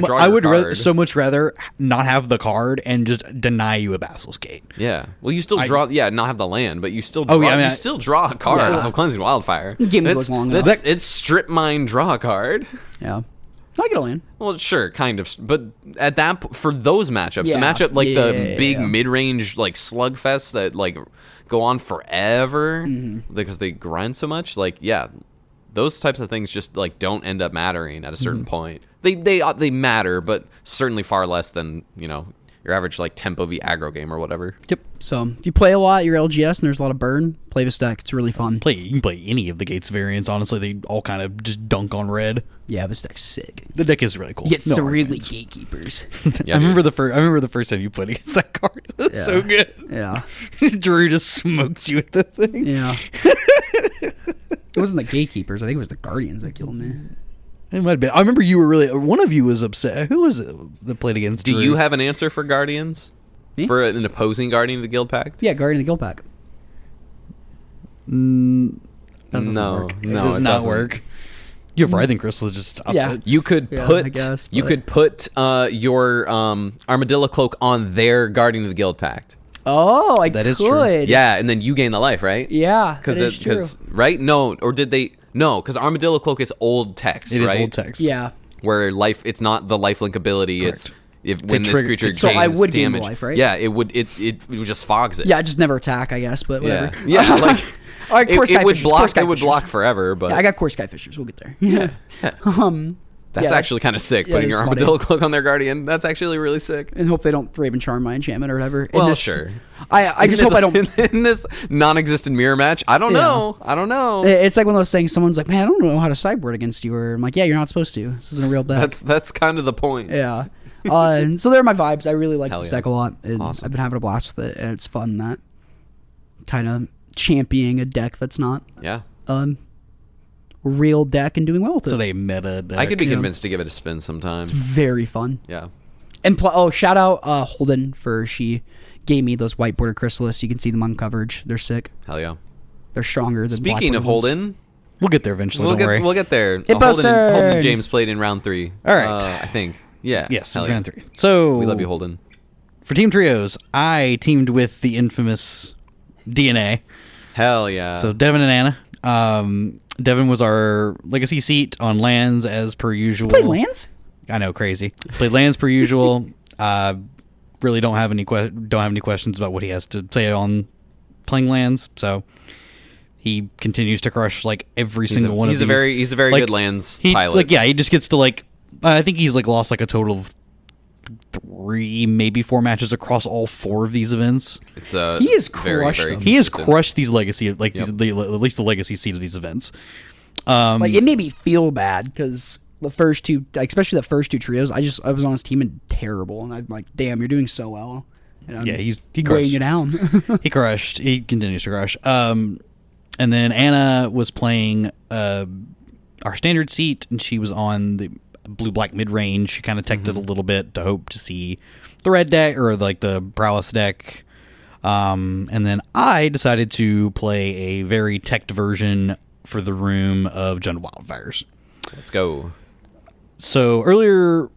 much rather not have the card and just deny you a Basilisk Gate. Yeah. Well, you still draw. Not have the land, but you still draw. You still draw a card off of Cleansing Wildfire. The game goes long enough. It's strip mine, draw a card. Yeah. I get a land. Well, sure, kind of, but at that for those matchups, the matchup like the big mid-range like slugfests that like go on forever because they grind so much. Like, those types of things just like don't end up mattering at a certain point. They matter, but certainly far less than your average like tempo v aggro game or whatever. Yep. So if you play a lot, you're LGS, and there's a lot of burn. Play this deck; it's really fun. You can play any of the Gates variants. Honestly, they all kind of just dunk on red. Yeah, this deck's sick. The deck is really cool. You get Cereally Gatekeepers. I remember the first time you played against that card. It was so good. Yeah. Drew just smokes you with the thing. Yeah. It wasn't the Gatekeepers. I think it was the Guardians that killed me. It might have been. I remember you were one of you was upset. Who was it that played against Do Drew? you have an answer for Guardians? Me? For an opposing Guardian of the Guild Pact? Yeah, Guardian of the Guild Pact. No, it does not work. You have Writhing Crystal just upset. Yeah. You could put your Armadillo Cloak on their Guardian of the Guild Pact. Oh, that is true. Yeah, and then you gain the life, right? Yeah, that is true. Right? No, or did they? No, because Armadillo Cloak is old text, It right? is old text. Yeah. Where it's not the lifelink ability. Correct. It's when this creature gains so I would gain damage. the life, right? Yeah, it would. It just fogs it. Yeah, I just never attack, I guess, but whatever. Yeah, like All right, it would block. It would block forever, but yeah, I got core Skyfishers. We'll get there. Yeah. That's actually kind of sick, putting your Armadillo Cloak on their Guardian. That's actually really sick. And hope they don't Raven Charm my enchantment or whatever. Well, sure. I just hope I don't... In this non-existent mirror match, I don't know. It's like one of those things, someone's like, man, I don't know how to sideboard against you. Or I'm like, yeah, you're not supposed to. This isn't a real deck. That's kind of the point. Yeah. So there are my vibes. I really like this deck a lot. And Awesome. I've been having a blast with it. And it's fun that kind of championing a deck that's not... Yeah. real deck and doing well with it. It's a meta deck. I could be convinced to give it a spin sometime. It's very fun. Yeah. And shout out Holden for she gave me those white border Chrysalis. You can see them on coverage. They're sick. Hell yeah. They're stronger than Speaking of Holden, we'll get there eventually. Don't worry. We'll get there. Hippo's Holden turn. and James played in round 3. All right. I think. Yeah. Yes, Hell round 3. So we love you, Holden. For Team Trios, I teamed with the infamous DNA. Hell yeah. So Devin and Anna. Devin was our legacy seat on lands as per usual. Play lands? I know, crazy. Played lands per usual. Really don't have any questions about what he has to say on playing lands. So he continues to crush like every single one of these. He's a very good lands pilot. He just gets to I think he's lost a total of 3, maybe 4 matches across all 4 of these events. He has crushed them. He has crushed these legacy, at least the legacy seed of these events. It made me feel bad because the first 2, especially the first 2 trios, I was on his team and terrible, and I'm like, damn, you're doing so well. And he crushed. weighing you down. He crushed. He continues to crush. And then Anna was playing our standard seat, and she was on the blue-black mid-range. She kind of teched it a little bit to hope to see the red deck, or the prowess deck. And then I decided to play a very teched version for the room of Jund Wildfires. Let's go. So earlier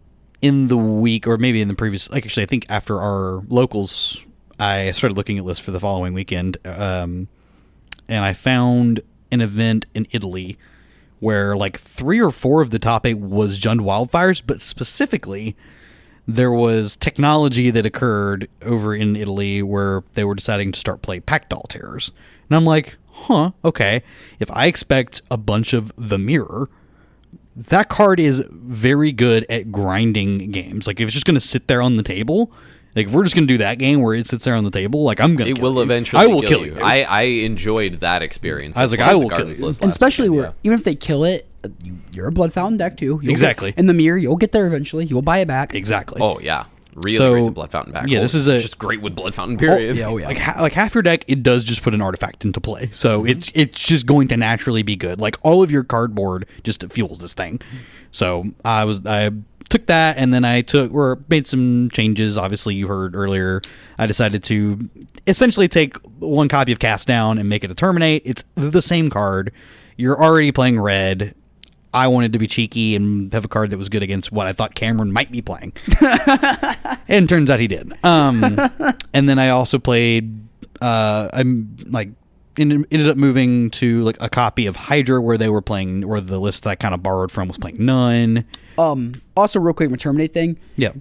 in the week, or maybe in the previous, actually I think after our locals, I started looking at lists for the following weekend, and I found an event in Italy where 3 or 4 of the top 8 was Jund Wildfires, but specifically there was technology that occurred over in Italy where they were deciding to start playing Packdoll Terrors. And I'm like, okay. If I expect a bunch of the Mirror, that card is very good at grinding games. If it's just going to sit there on the table, if we're just going to do that game where it sits there on the table, I'm going to It will eventually kill you. I enjoyed that experience. I was like, I will kill you. And especially even if they kill it, you're a Blood Fountain deck too. Exactly. In the Mirror, you'll get there eventually. You'll buy it back. Exactly. Oh, yeah. Really great to Blood Fountain back. Yeah, this is just great with Blood Fountain, period. Yeah. Half your deck, it does just put an artifact into play. So it's just going to naturally be good. All of your cardboard just fuels this thing. So I took that, and then made some changes. Obviously, you heard earlier, I decided to essentially take 1 copy of Cast Down and make it a Terminate. It's the same card. You're already playing red. I wanted to be cheeky and have a card that was good against what I thought Cameron might be playing. And turns out he did. And then I also played, ended up moving to a copy of Hydra where they were playing, where the list that I kind of borrowed from was playing none. Also, real quick, with Terminate thing. Yeah.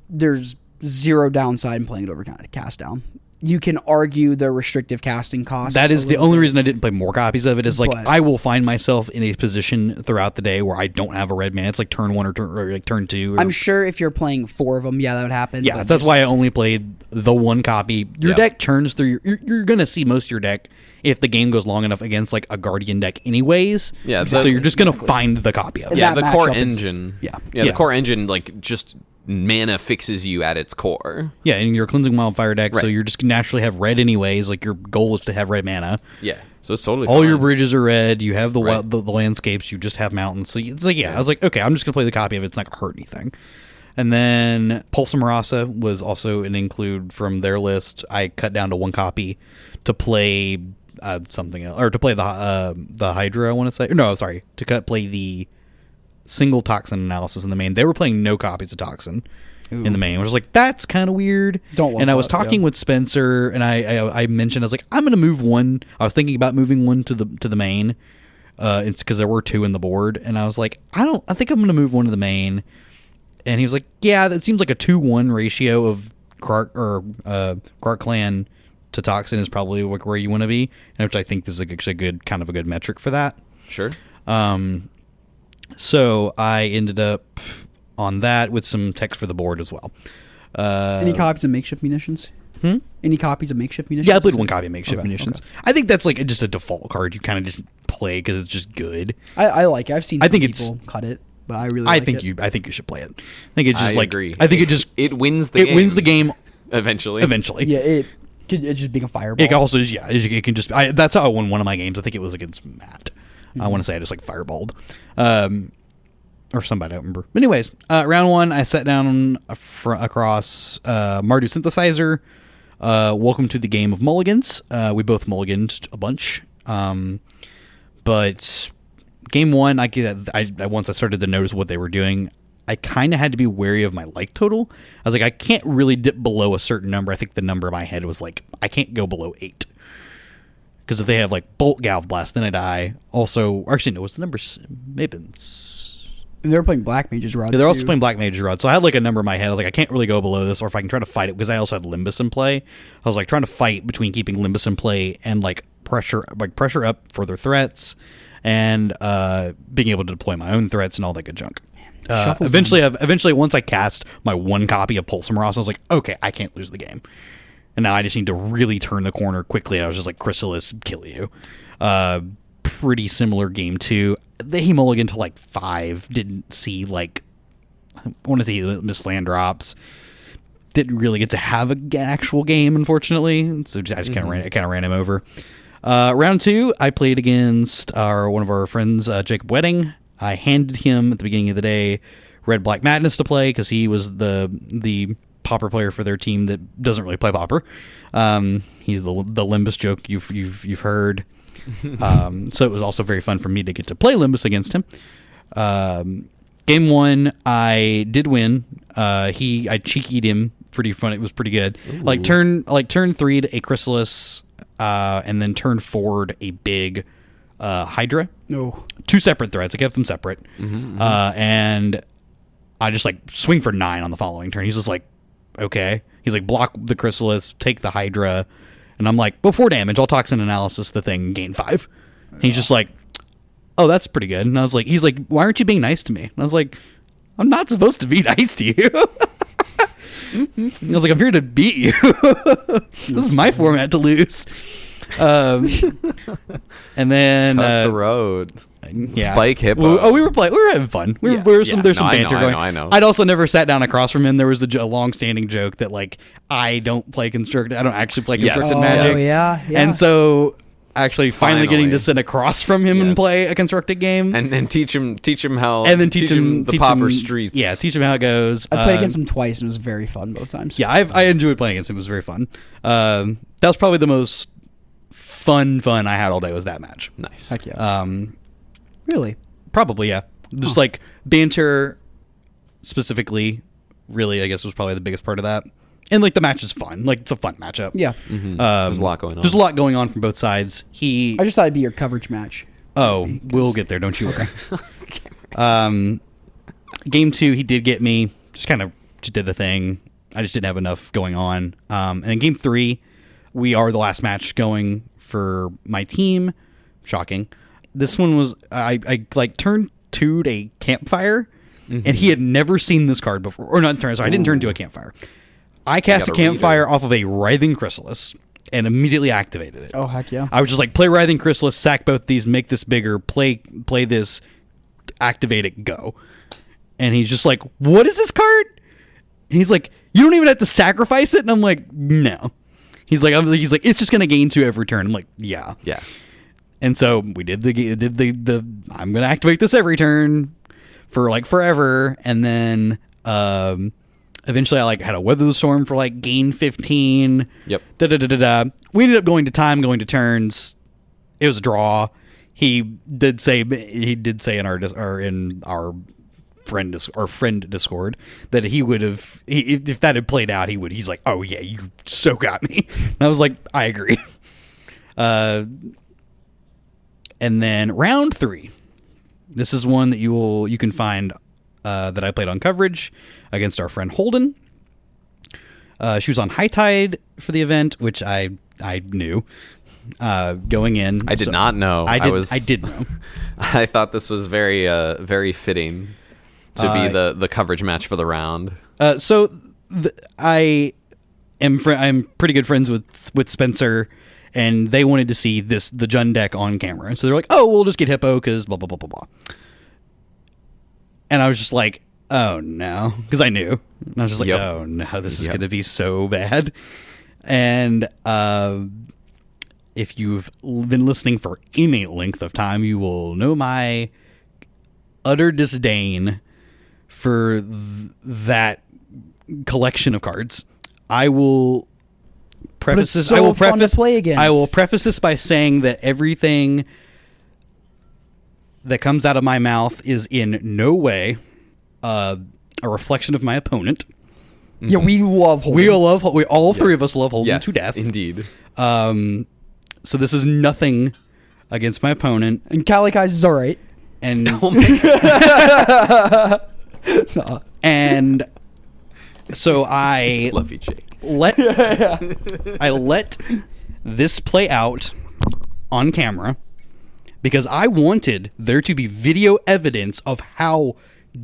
There's 0 downside in playing it over Cast Down. You can argue the restrictive casting cost. That is the only reason I didn't play more copies of it. Is I will find myself in a position throughout the day where I don't have a red mana. It's turn 1 or turn 2. I'm sure if you're playing 4 of them, that would happen. Yeah, that's why I only played the 1 copy. Your deck churns through. You're going to see most of your deck if the game goes long enough against a Guardian deck, anyways. Yeah, so you're just going to find the copy of it. Yeah, the core engine. Yeah, the core engine just mana fixes you at its core. Yeah, and you're a Cleansing Wildfire deck, so you're just naturally have red anyways. Your goal is to have red mana. Yeah, so it's totally all fine. your bridges are red. You have the landscapes. You just have mountains. So it's I was like, okay, I'm just gonna play the copy of it. It's not gonna hurt anything. And then Pulsar Marasa was also an include from their list. I cut down to 1 copy to play something else, or to play the Hydra. I want to say play the single Toxin analysis in the main. They were playing no copies of Toxin in the main, which was that's kind of weird. And I was talking with Spencer, and I mentioned, I was like, I'm going to move 1. I was thinking about moving 1 to the main. It's because there were 2 in the board, and I was like, I think I'm going to move 1 to the main. And he was like, yeah, that seems like a 2-1 ratio of Krark Clan to Toxin is probably where you want to be, and which I think is actually a good metric for that. Sure. So I ended up on that with some text for the board as well. Any copies of makeshift munitions? Any copies of makeshift munitions? Yeah, I played one copy of makeshift munitions. Okay. I think that's like just a default card. You kind of just play because it's just good. I like it. I've seen some people cut it, but I really like it. I think you should play it. I think it's just agree. I think it wins the game. It wins the game eventually. Yeah, it's just being a fireball. It also is, it can just... that's how I won one of my games. I think it was against Matt. I want to say I just like fireballed. Or somebody, I don't remember. But anyways, round 1, I sat down across Mardu Synthesizer. Welcome to the game of mulligans. We both mulliganed a bunch. But game 1, once I started to notice what they were doing, I kind of had to be wary of my like total. I was like, I can't really dip below a certain number. I think the number in my head was like, I can't go below 8. Because if they have like Bolt Galv Blast, then I die. Also, actually, no, what's the number? Maybe they're playing Black Mage's Rod. Yeah, they're also playing Black Mage's Rod. So I had like a number in my head. I was like, I can't really go below this, or if I can try to fight it, because I also had Limbus in play. I was like trying to fight between keeping Limbus in play and like pressure up further threats, and being able to deploy my own threats and all that good junk. Eventually, once I cast my one copy of Pulsum Ross, I was like, okay, I can't lose the game. And now I just need to really turn the corner quickly. I was just like, Chrysalis, kill you. Pretty similar game 2. He mulliganed to like 5. Didn't see like, I want to say missed land drops. Didn't really get to have an actual game, unfortunately. So I just kind of ran him over. Round 2, I played against one of our friends, Jacob Wedding. I handed him at the beginning of the day Red Black Madness to play because he was the Pauper player for their team that doesn't really play Pauper. He's the Limbus joke you've heard. So it was also very fun for me to get to play Limbus against him. Game 1, I did win. I cheekied him pretty fun. It was pretty good. Ooh. Turn 3 to a Chrysalis, and then turn 4 a big Hydra. No. 2 separate threats. I kept them separate. And I just like swing for 9 on the following turn. He's just like, okay. He's like, block the Chrysalis, take the Hydra. And I'm like, before damage, I'll toxin analysis the thing, gain 5. And he's just like, oh, that's pretty good. And I was like, he's like, why aren't you being nice to me? And I was like, I'm not supposed to be nice to you. I was like, I'm here to beat you. This is my format to lose. And then cut the road. Yeah. Spike Hippo. We were having fun. There's some banter going. I know. I'd also never sat down across from him. There was a long-standing joke that like I don't actually play constructed magic. Oh yeah. And so actually finally getting to sit across from him and play a constructed game and teach him how, and then teach him the Pauper streets. Yeah, teach him how it goes. I played against him twice and it was very fun both times. Yeah, I enjoyed playing against him. It was very fun. That was probably the most fun I had all day was that match. Nice. Heck yeah. Really? Probably, yeah. Just like banter specifically, really, I guess was probably the biggest part of that. And like the match is fun. Like it's a fun matchup. Yeah. There's a lot going on. There's a lot going on from both sides. I just thought it'd be your coverage match. Oh, we'll get there. Don't you worry. Game 2, he did get me. Just kind of did the thing. I just didn't have enough going on. And then game 3, we are the last match going for my team. Shocking. This one was I like turned 2 to a campfire, and he had never seen this card before. Or not turn. Sorry, I didn't turn to a campfire. I cast a campfire off of a Writhing Chrysalis and immediately activated it. Oh heck yeah! I was just like, play Writhing Chrysalis, sack both these, make this bigger, play this, activate it, go. And he's just like, what is this card? And he's like, you don't even have to sacrifice it. And I'm like, no. He's like, it's just gonna gain 2 every turn. I'm like, yeah. And so we did the I'm gonna activate this every turn for like forever, and then eventually I like had a Weather the Storm for like gain 15. Yep. We ended up going to turns. It was a draw. He did say in our friend Discord that he would have if that had played out he's like, oh yeah, you so got me. And I was like, I agree. And then round 3, this is one that you can find that I played on coverage against our friend Holden. She was on High Tide for the event, which I knew. going in. I did not know. I did know. I thought this was very very fitting to be the coverage match for the round. I'm pretty good friends with Spencer, and they wanted to see the Jund deck on camera. So they're like, "Oh, we'll just get Hippo because blah blah blah blah blah." And I was just like, "Oh no," because I knew. And I was just like, "Oh no, this is going to be so bad." And if you've been listening for any length of time, you will know my utter disdain for that collection of cards. I will preface this. I will preface this by saying that everything that comes out of my mouth is in no way a reflection of my opponent. Yeah, we love Holden. We all three of us love Holden to death. Indeed. So this is nothing against my opponent. And Calicai's is all right. And No. and so I love you, Jake. I let this play out on camera because I wanted there to be video evidence of how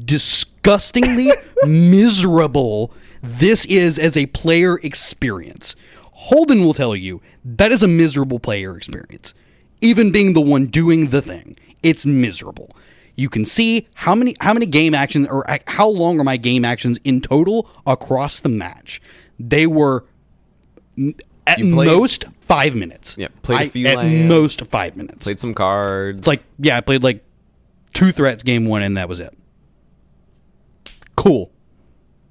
disgustingly miserable this is as a player experience. Holden will tell you that is a miserable player experience. Even being the one doing the thing, it's miserable. You can see how many game actions or how long are my game actions in total across the match. They were at most 5 minutes. Yeah, played a few at lands, most 5 minutes. Played some cards. It's like, yeah, I played like 2 threats game 1 and that was it. Cool.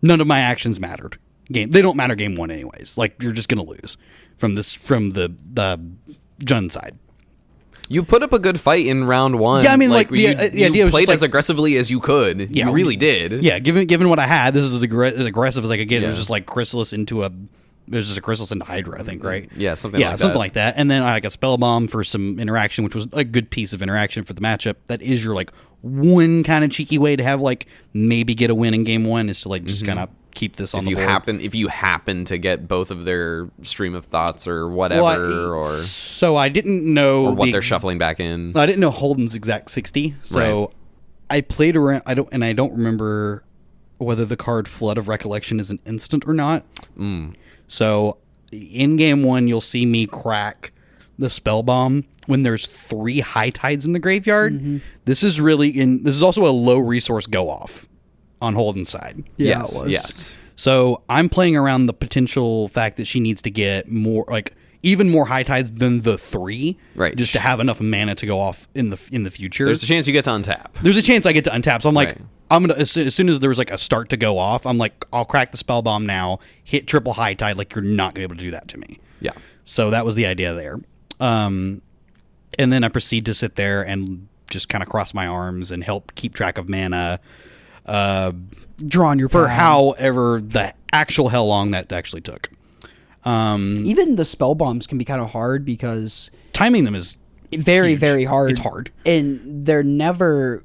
None of my actions mattered. They don't matter game 1 anyways. Like, you're just gonna lose from the Jund side. You put up a good fight in round 1. Yeah, I mean, like you idea was played just as aggressively as you could. Yeah, you really did. Yeah, given what I had, this is as aggressive as I could get. Yeah. It was just like Chrysalis into a Chrysalis into Hydra, I think, right? Yeah, something like that. And then I got Spell Bomb for some interaction, which was a good piece of interaction for the matchup. That is your like one kind of cheeky way to have like maybe get a win in game 1 is to like just kind of keep this on the board. If you happen to get both of their stream of thoughts or whatever, so I didn't know what they're shuffling back in. I didn't know Holden's exact 60, so right. I played around. I don't remember whether the card Flood of Recollection is an instant or not. So in game 1, you'll see me crack the Spell Bomb when there's 3 High Tides in the graveyard. Mm-hmm. This is also a low resource go off on Holden's side. Yeah, yes. So I'm playing around the potential fact that she needs to get more, like even more High Tides than the 3, right? Just to have enough mana to go off in the future. There's a chance you get to untap. There's a chance I get to untap. So I'm like, I'm gonna as soon as there was like a start to go off, I'm like, I'll crack the Spell Bomb now, hit triple High Tide. Like you're not gonna be able to do that to me. Yeah. So that was the idea there. And then I proceed to sit there and just kind of cross my arms and help keep track of mana. Draw on your for however the actual hell long that actually took. Even the spell bombs can be kind of hard because timing them is very huge. Very hard. It's hard, and they're never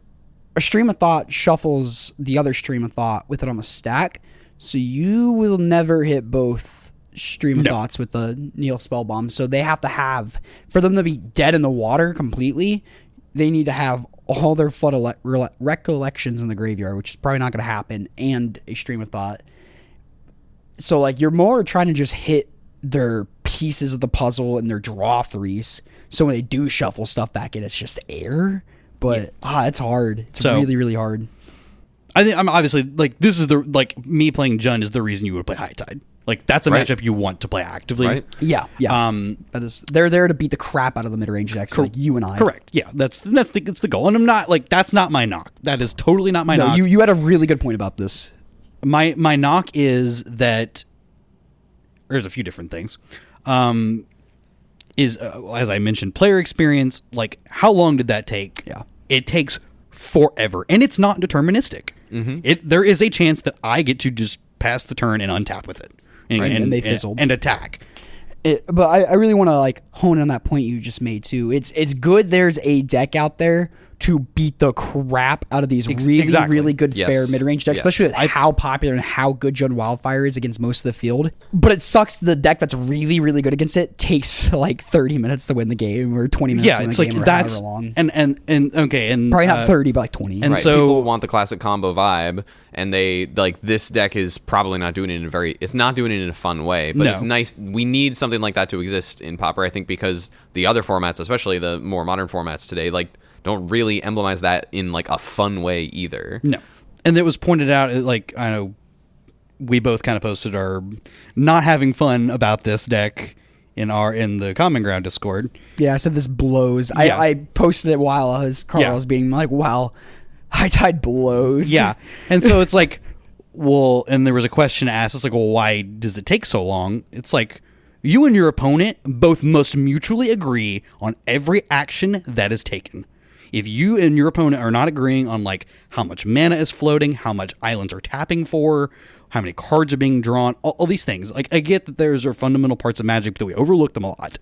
a stream of thought shuffles the other stream of thought with it on a stack, so you will never hit both stream of thoughts with the Neil spell bomb. So they have to have, for them to be dead in the water completely, they need to have all their Flood of Recollections in the graveyard, which is probably not going to happen, and a stream of thought. So like you're more trying to just hit their pieces of the puzzle and their draw 3s. So when they do shuffle stuff back in, it's just air. But it's hard. It's really, really hard. I think I'm obviously like this is me playing Jund is the reason you would play High Tide. Like that's a matchup you want to play actively. Right. Yeah. That is, they're there to beat the crap out of the mid range decks, like you and I. Correct. Yeah, it's the goal. And I'm not like that's not my knock. That is totally not my knock. You had a really good point about this. My knock is that there's a few different things. As I mentioned, player experience. Like how long did that take? Yeah, it takes forever, and it's not deterministic. Mm-hmm. There is a chance that I get to just pass the turn and untap with it. And they fizzled and attack. But I really want to like hone in on that point you just made too. It's good there's a deck out there to beat the crap out of these really good fair mid-range decks, especially with how popular and how good Jund Wildfire is against most of the field. But it sucks the deck that's really, really good against it takes like 30 minutes to win the game or 20 minutes to win the game, or however long. And probably not 30, but like 20. And so people want the classic combo vibe, and they like this deck is probably not doing it it's not doing it in a fun way, but it's nice. We need something like that to exist in Pauper, I think, because the other formats, especially the more modern formats today, like don't really emblemize that in like a fun way either. No. And it was pointed out, like, I know we both kind of posted our not having fun about this deck in the Common Ground Discord. Yeah, I said this blows. Yeah. I posted it while Carl was being like, wow, High Tide blows. Yeah. And so it's like, well, and there was a question asked, it's like, well, why does it take so long? It's like, you and your opponent both must mutually agree on every action that is taken. If you and your opponent are not agreeing on like how much mana is floating, how much islands are tapping for, how many cards are being drawn, all these things. Like, I get that those are fundamental parts of Magic, but we overlook them a lot.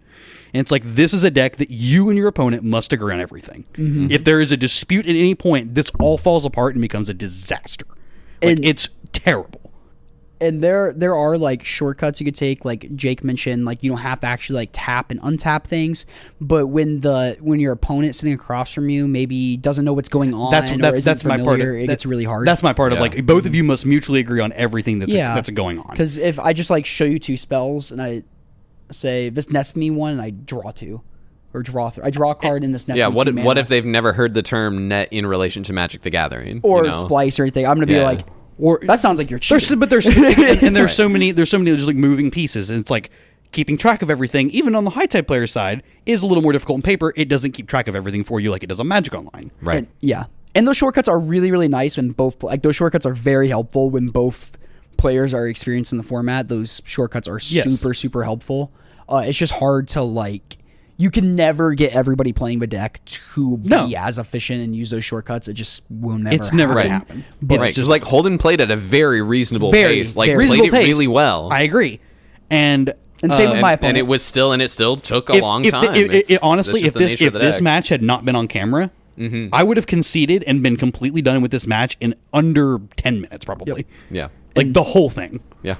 And it's like, this is a deck that you and your opponent must agree on everything. Mm-hmm. If there is a dispute at any point, this all falls apart and becomes a disaster. Like, it's terrible. And there are like shortcuts you could take, like Jake mentioned, like you don't have to actually like tap and untap things, but when your opponent sitting across from you maybe doesn't know what's going on, that's my part. It gets really hard. That's my part of like both of you must mutually agree on everything that's going on. Because if I just like show you 2 spells and I say this nets me 1 and I draw 2. Or draw I draw a card in this net. Yeah, what if they've never heard the term net in relation to Magic the Gathering or splice or anything? I'm gonna be like, or that sounds like you're cheating. There's so many there's like moving pieces, and it's like keeping track of everything, even on the high tide player side, is a little more difficult in paper. It doesn't keep track of everything for you like it does on Magic Online. Right. And those shortcuts are really, really nice when those shortcuts are very helpful when both players are experienced in the format. Those shortcuts are super, super helpful. It's just hard to like. You can never get everybody playing the deck to be as efficient and use those shortcuts. It just will never happen. But it's just like Holden played at a very reasonable pace. Like played it really well. I agree. And same with my opponent. And it still took a long time. Honestly, if this match had not been on camera, I would have conceded and been completely done with this match in under 10 minutes probably. Yep. Yeah. Like the whole thing. Yeah.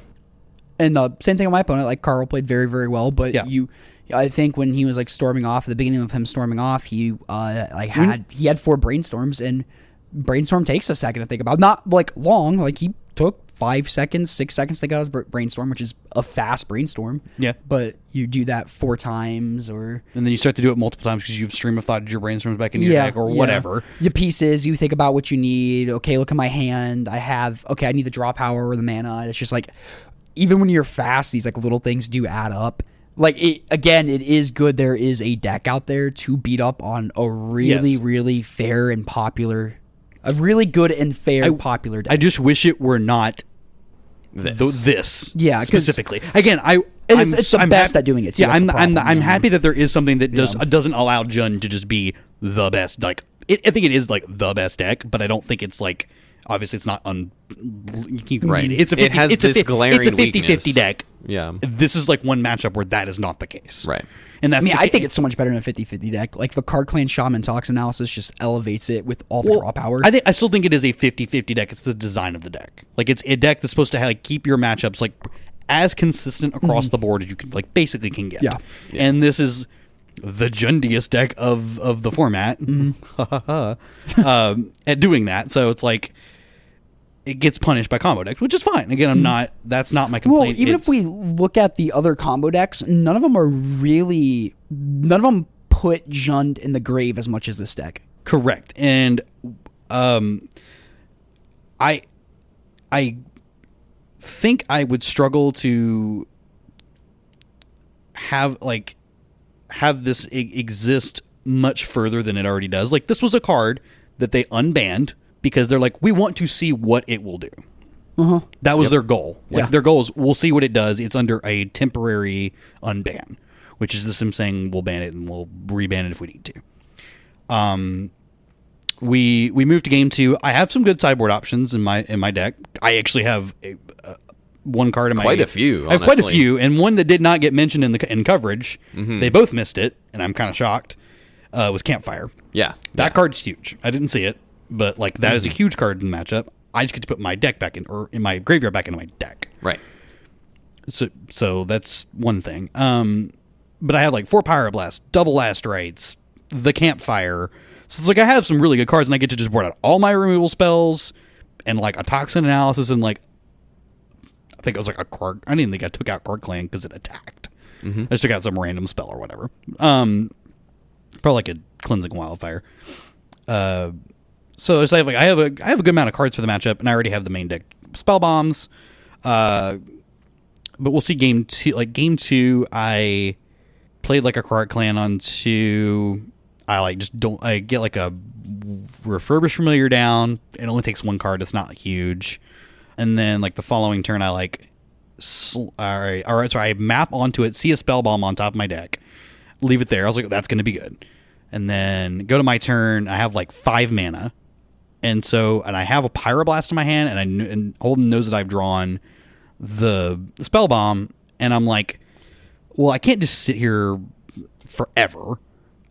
And same thing with my opponent. Like Carl played very, very well, but I think when he was like storming off, at the beginning of him storming off, he had 4 brainstorms, and brainstorm takes a second to think about. Not like long, like he took 5 seconds, 6 seconds to get out his brainstorm, which is a fast brainstorm. Yeah. But you do that 4 times, and then you start to do it multiple times because you've stream of thought your brainstorms back in your deck or whatever. Your pieces, you think about what you need. Okay, look at my hand. I need the draw power or the mana. And it's just like, even when you're fast, these like little things do add up. Like, it is good there is a deck out there to beat up on a really, really fair and popular, a really good and fair popular deck. I just wish it were not this yeah, specifically. Again, it's the best at doing it too. Yeah, I'm happy that there is something that doesn't allow Jund to just be the best. Like, I think it is like the best deck, but I don't think it's like, obviously it's not you can read it. It's a 50-50 deck. Yeah. This is like one matchup where that is not the case. Right. And that's I think it's so much better than a 50-50 deck. Like the Card Clan Shaman Talks analysis just elevates it with all the draw power. I still think it is a 50-50 deck. It's the design of the deck. Like, it's a deck that's supposed to like keep your matchups like as consistent across the board as you can like basically can get. Yeah. And this is the Jundiest deck of the format at doing that. So it's like it gets punished by combo decks, which is fine. Again, that's not my complaint. Well, even if we look at the other combo decks, none of them put Jund in the grave as much as this deck. Correct. And I think I would struggle to have this exist much further than it already does. Like, this was a card that they unbanned because they're like, we want to see what it will do. That was their goal. Like, their goal is, we'll see what it does. It's under a temporary unban, which is them saying we'll ban it and we'll reban it if we need to. We moved to game 2. I have some good sideboard options in my deck. I actually have one card in my... Quite a few, honestly. I have quite a few, and one that did not get mentioned in coverage. They both missed it, and I'm kind of shocked. was Campfire. Yeah. That card's huge. I didn't see it, but like that is a huge card in the matchup. I just get to put my deck back in, or in my graveyard back into my deck. Right. So that's one thing. But I had like 4 Pyroblast, double Last Rites, the Campfire. So it's like I have some really good cards, and I get to just board out all my removal spells and like a Toxin Analysis, and like I think it was like a card. I didn't think I took out Card Clan because it attacked. I just took out some random spell or whatever. Probably like a Cleansing Wildfire. So it's like I have a good amount of cards for the matchup, and I already have the main deck spell bombs. But we'll see game 2. Like game 2, I played like a Card Clan on 2. I get like a Refurbished Familiar down. It only takes 1 card. It's not huge. And then like the following turn, I like all right. So I map onto it, see a spell bomb on top of my deck, leave it there. I was like, that's going to be good. And then go to my turn. I have like 5 mana. And I have a Pyroblast in my hand, and Holden knows that I've drawn the spell bomb, and I'm like, well, I can't just sit here forever.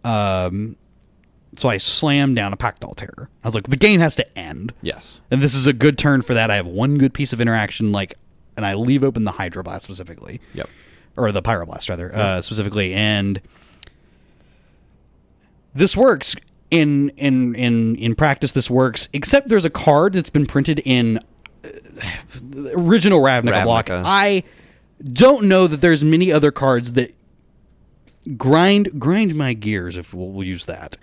So I slammed down a Pactol Terror. I was like, the game has to end. Yes. And this is a good turn for that. I have one good piece of interaction, and I leave open the Hydroblast specifically. Yep. Or the Pyroblast, rather, specifically. And this works. In practice, this works, except there's a card that's been printed in original Ravnica block. I don't know that there's many other cards that grind my gears, if we'll use that,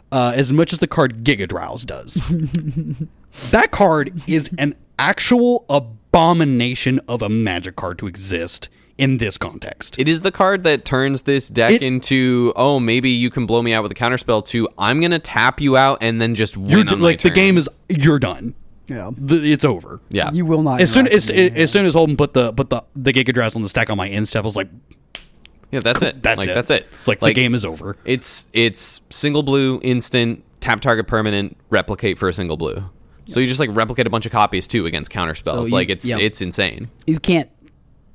as much as the card Giga Drowse does. That card is an actual abomination of a Magic card to exist in this context. It is the card that turns this deck into, oh, maybe you can blow me out with a counterspell, to I'm going to tap you out and then just win on my turn. The game is, you're done. Yeah. It's over. Yeah. You will not. As soon as Holden put the Giga Drowse on the stack on my end step, I was like, yeah, that's it. That's it. It's like the game is over. It's single blue, instant, tap target permanent, replicate for a single blue. So you just like replicate a bunch of copies too against counterspells. So it's insane. You can't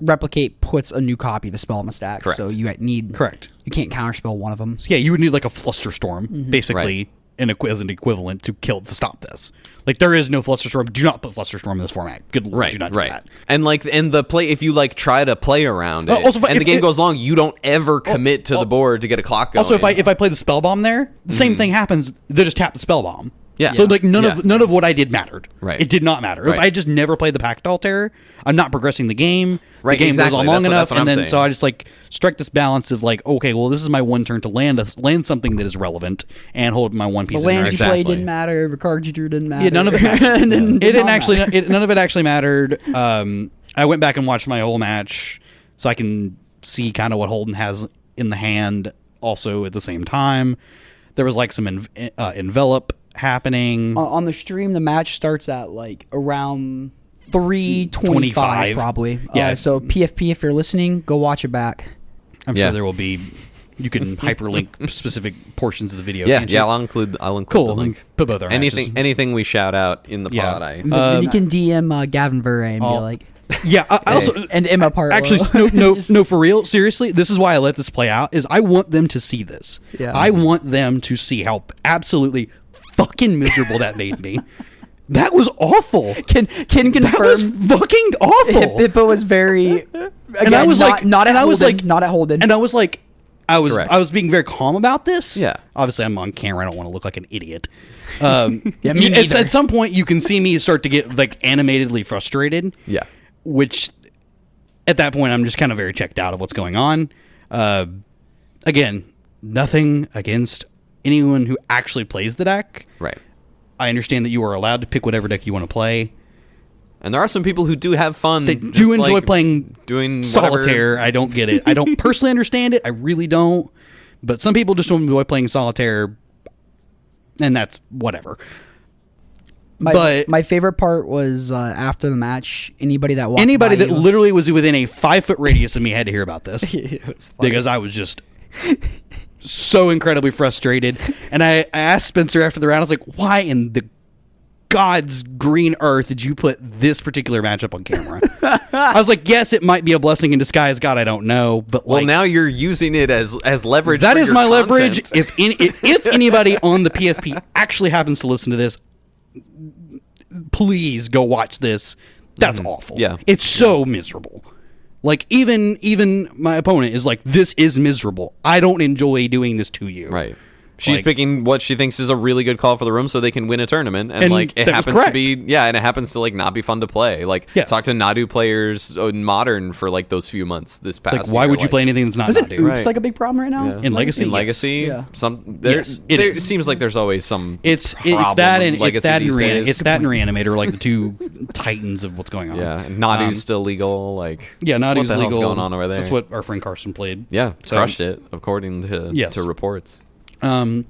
replicate puts a new copy of the spell on the stack. Correct. So you need You can't counterspell one of them. So yeah, you would need like a Flusterstorm, basically, as an equivalent to stop this. Like there is no Flusterstorm. Do not put Flusterstorm in this format. Good lord, do not do that. And the play, if you try to play around it, and the game goes long, you don't ever commit to the board to get a clock going. Also, if I play the spell bomb there, the same thing happens. They just tap the spell bomb. Yeah. So none of what I did mattered. Right. It did not matter. Right. If I just never played the Pactol Terror, I'm not progressing the game. Right. The game exactly. goes on long enough, and then saying. so I just strike this balance of okay, well, this is my one turn to land something that is relevant and hold my one piece. The of lands interaction. you played didn't matter. The cards you drew didn't matter. Yeah, none of it mattered. None of it actually mattered. I went back and watched my whole match, so I can see kind of what Holden has in the hand. Also, at the same time, there was some envelop happening on the stream. The match starts at around 3:25 probably. Yeah. So PFP, if you're listening, go watch it back. I'm sure there will be. You can hyperlink specific portions of the video. Yeah. I'll include cool. the link. Put both our anything we shout out in the pod. Then you can DM Gavin Verre and be like. Yeah, I also and Emma Partlow. Actually, no, for real. Seriously, this is why I let this play out. Is I want them to see this. Yeah. I want them to see how absolutely fucking miserable that made me. That was awful. Can confirm. That was fucking awful. Hippo was very. Again, and I was not at Holden. And I was like, I was being very calm about this. Yeah. Obviously, I'm on camera. I don't want to look like an idiot. At some point, you can see me start to get animatedly frustrated. Yeah. Which, at that point, I'm just kind of very checked out of what's going on. Again, nothing against anyone who actually plays the deck. Right. I understand that you are allowed to pick whatever deck you want to play. And there are some people who do have fun. They do enjoy doing solitaire. Whatever. I don't get it. I don't personally understand it. I really don't. But some people just enjoy playing solitaire, and that's whatever. My favorite part was after the match. Anybody that literally was within a 5-foot radius of me had to hear about this because I was just so incredibly frustrated. And I asked Spencer after the round, I was like, "Why in the God's green earth did you put this particular matchup on camera?" I was like, yes, it might be a blessing in disguise. God, I don't know, but well, now you're using it as leverage. That for is your my content. leverage. If anybody on the PFP actually happens to listen to this, please go watch this. That's awful. Yeah, it's so miserable. Like even my opponent is like, this is miserable. I don't enjoy doing this to you. Right. She's picking what she thinks is a really good call for the room so they can win a tournament. And like, it happens to be, and it happens to like not be fun to play. Like, talk to Nadu players in Modern for like those few months this past year. Like, why would you play anything that's not Isn't Nadu? Oops like a big problem right now? Yeah. In Legacy? In Legacy? Yeah. It seems like there's always some It's that and Reanimator, like the two titans of what's going on. Yeah, and Nadu's still legal. Like, Nadu's what the legal. hell's going on over there? That's what our friend Carson played. Yeah, crushed it, according to reports. I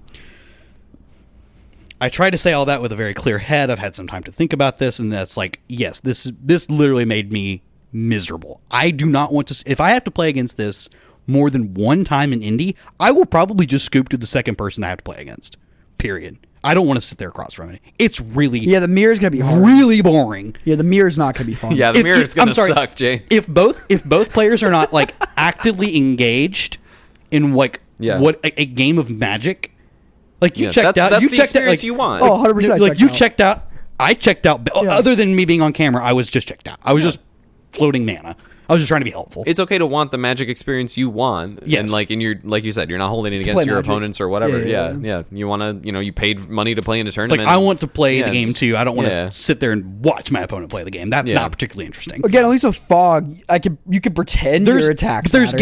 tried to say all that with a very clear head. I've had some time to think about this, and that's like, yes, this literally made me miserable. I do not want to. If I have to play against this more than one time in Indy, I will probably just scoop to the second person I have to play against. Period. I don't want to sit there across from it. It's really the mirror's gonna be hard. really boring. Yeah, the mirror's not gonna be fun. Yeah, the mirror's gonna suck, James. If both players are not like actively engaged in like what a game of Magic. Like, you checked out. That's you the checked out. experience Like, you want. Oh, 100%. Like, you checked out. I checked out. Other than me being on camera, I was just checked out. I was just floating mana. I was just trying to be helpful. It's okay to want the Magic experience you want. Yes. And like you said, you're not holding it against your opponents or whatever. Yeah. You want to, you paid money to play in a tournament. It's like, I want to play the game too. I don't want to sit there and watch my opponent play the game. That's not particularly interesting. Again, at least with Fog, you could pretend your attacks. That's the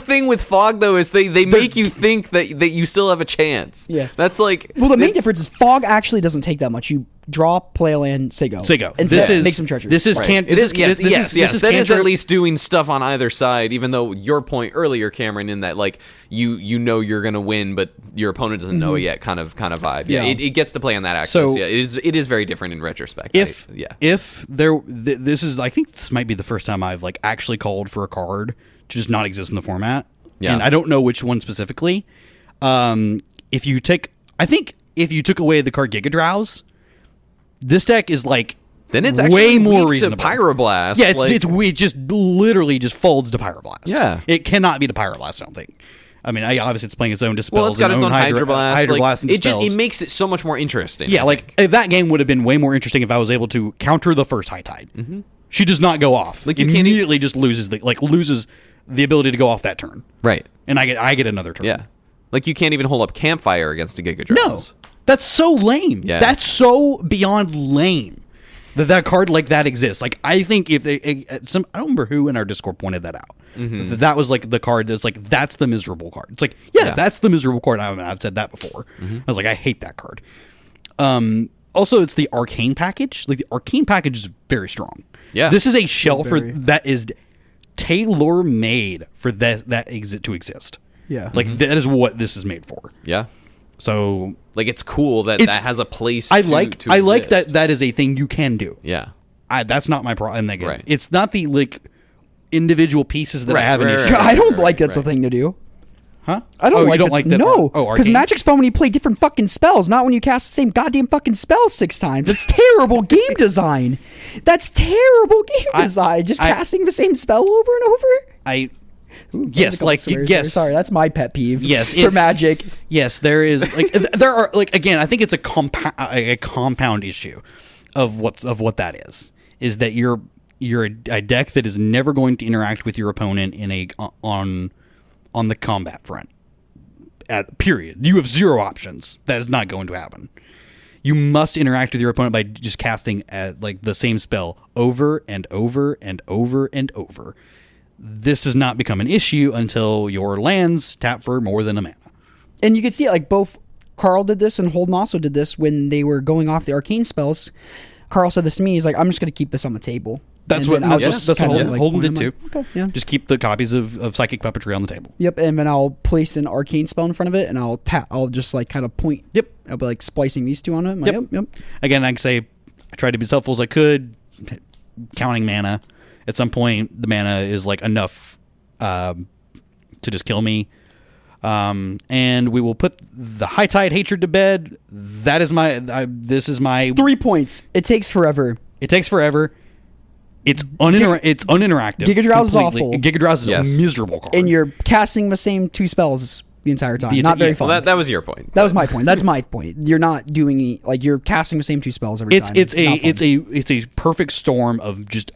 thing with Fog though, is they make you think that you still have a chance. Yeah. That's like, well, the main difference is Fog actually doesn't take that much. You draw, play a land, say go. And make some treasures. This is that is at least doing stuff on either side, even though your point earlier, Cameron, in that like you know you're gonna win, but your opponent doesn't know it yet, kind of vibe. Yeah, it gets to play on that axis. So, it is very different in retrospect. This is, I think this might be the first time I've like actually called for a card to just not exist in the format. Yeah. And I don't know which one specifically. If you took away the card Giga Drowse, this deck is like, then it's way more weak reasonable. To Pyroblast. Yeah, it just literally just folds to Pyroblast. Yeah. It cannot be to Pyroblast, I don't think. I mean, obviously it's playing its own Dispels. Well, it's got its own Hydroblast. And Dispels. It makes it so much more interesting. Yeah, if that game would have been way more interesting if I was able to counter the first High Tide. Mm-hmm. She does not go off. Like, you immediately just loses the ability to go off that turn. Right. And I get another turn. Yeah. Like, you can't even hold up Campfire against a Giga Drowse. No. That's so lame. Yeah. That's so beyond lame that card like that exists. Like, I think if I don't remember who in our Discord pointed that out. Mm-hmm. That was like the card that's like, that's the miserable card. It's like, that's the miserable card. I've said that before. Mm-hmm. I was like, I hate that card. Also, it's the Arcane package. Like, the Arcane package is very strong. Yeah. This is a shell that is tailor-made for that exit to exist. Yeah. Like, that is what this is made for. Yeah. So, like, it's cool that has a place. I like that is a thing you can do. Yeah, that's not my problem. Right. It's not the like individual pieces that I have an issue. I don't like that's a thing to do. Huh? I don't like that. No, because Magic's fun when you play different fucking spells, not when you cast the same goddamn fucking spell 6 times. It's terrible game design. That's terrible game design. Just casting the same spell over and over. Yes, sorry, that's my pet peeve. Yes, for Magic. Yes, there is there are again. I think it's a compound issue of what that is that you're a deck that is never going to interact with your opponent on the combat front. Period. You have 0 options. That is not going to happen. You must interact with your opponent by just casting the same spell over and over and over and over. This does not become an issue until your lands tap for more than a mana. And you can see it, like, both Carl did this and Holden also did this when they were going off the arcane spells. Carl said this to me. He's like, I'm just going to keep this on the table. That's what Holden did too. Okay, yeah. Just keep the copies of Psychic Puppetry on the table. Yep, and then I'll place an arcane spell in front of it, and I'll just like kind of point. Yep. I'll be like splicing these two on it. Yep. Again, I can say I tried to be as helpful as I could, counting mana. At some point, the mana is like enough to just kill me. And we will put the High Tide hatred to bed. That is this is my 3 points. It takes forever. It takes forever. It's uninteractive. Giga Drowse is awful. Giga Drowse is a miserable card. And you're casting the same 2 spells the entire time. Not very fun. Well, that was your point. That was my point. That's my point. You're not doing like you're casting the same 2 spells every time. It's a perfect storm of just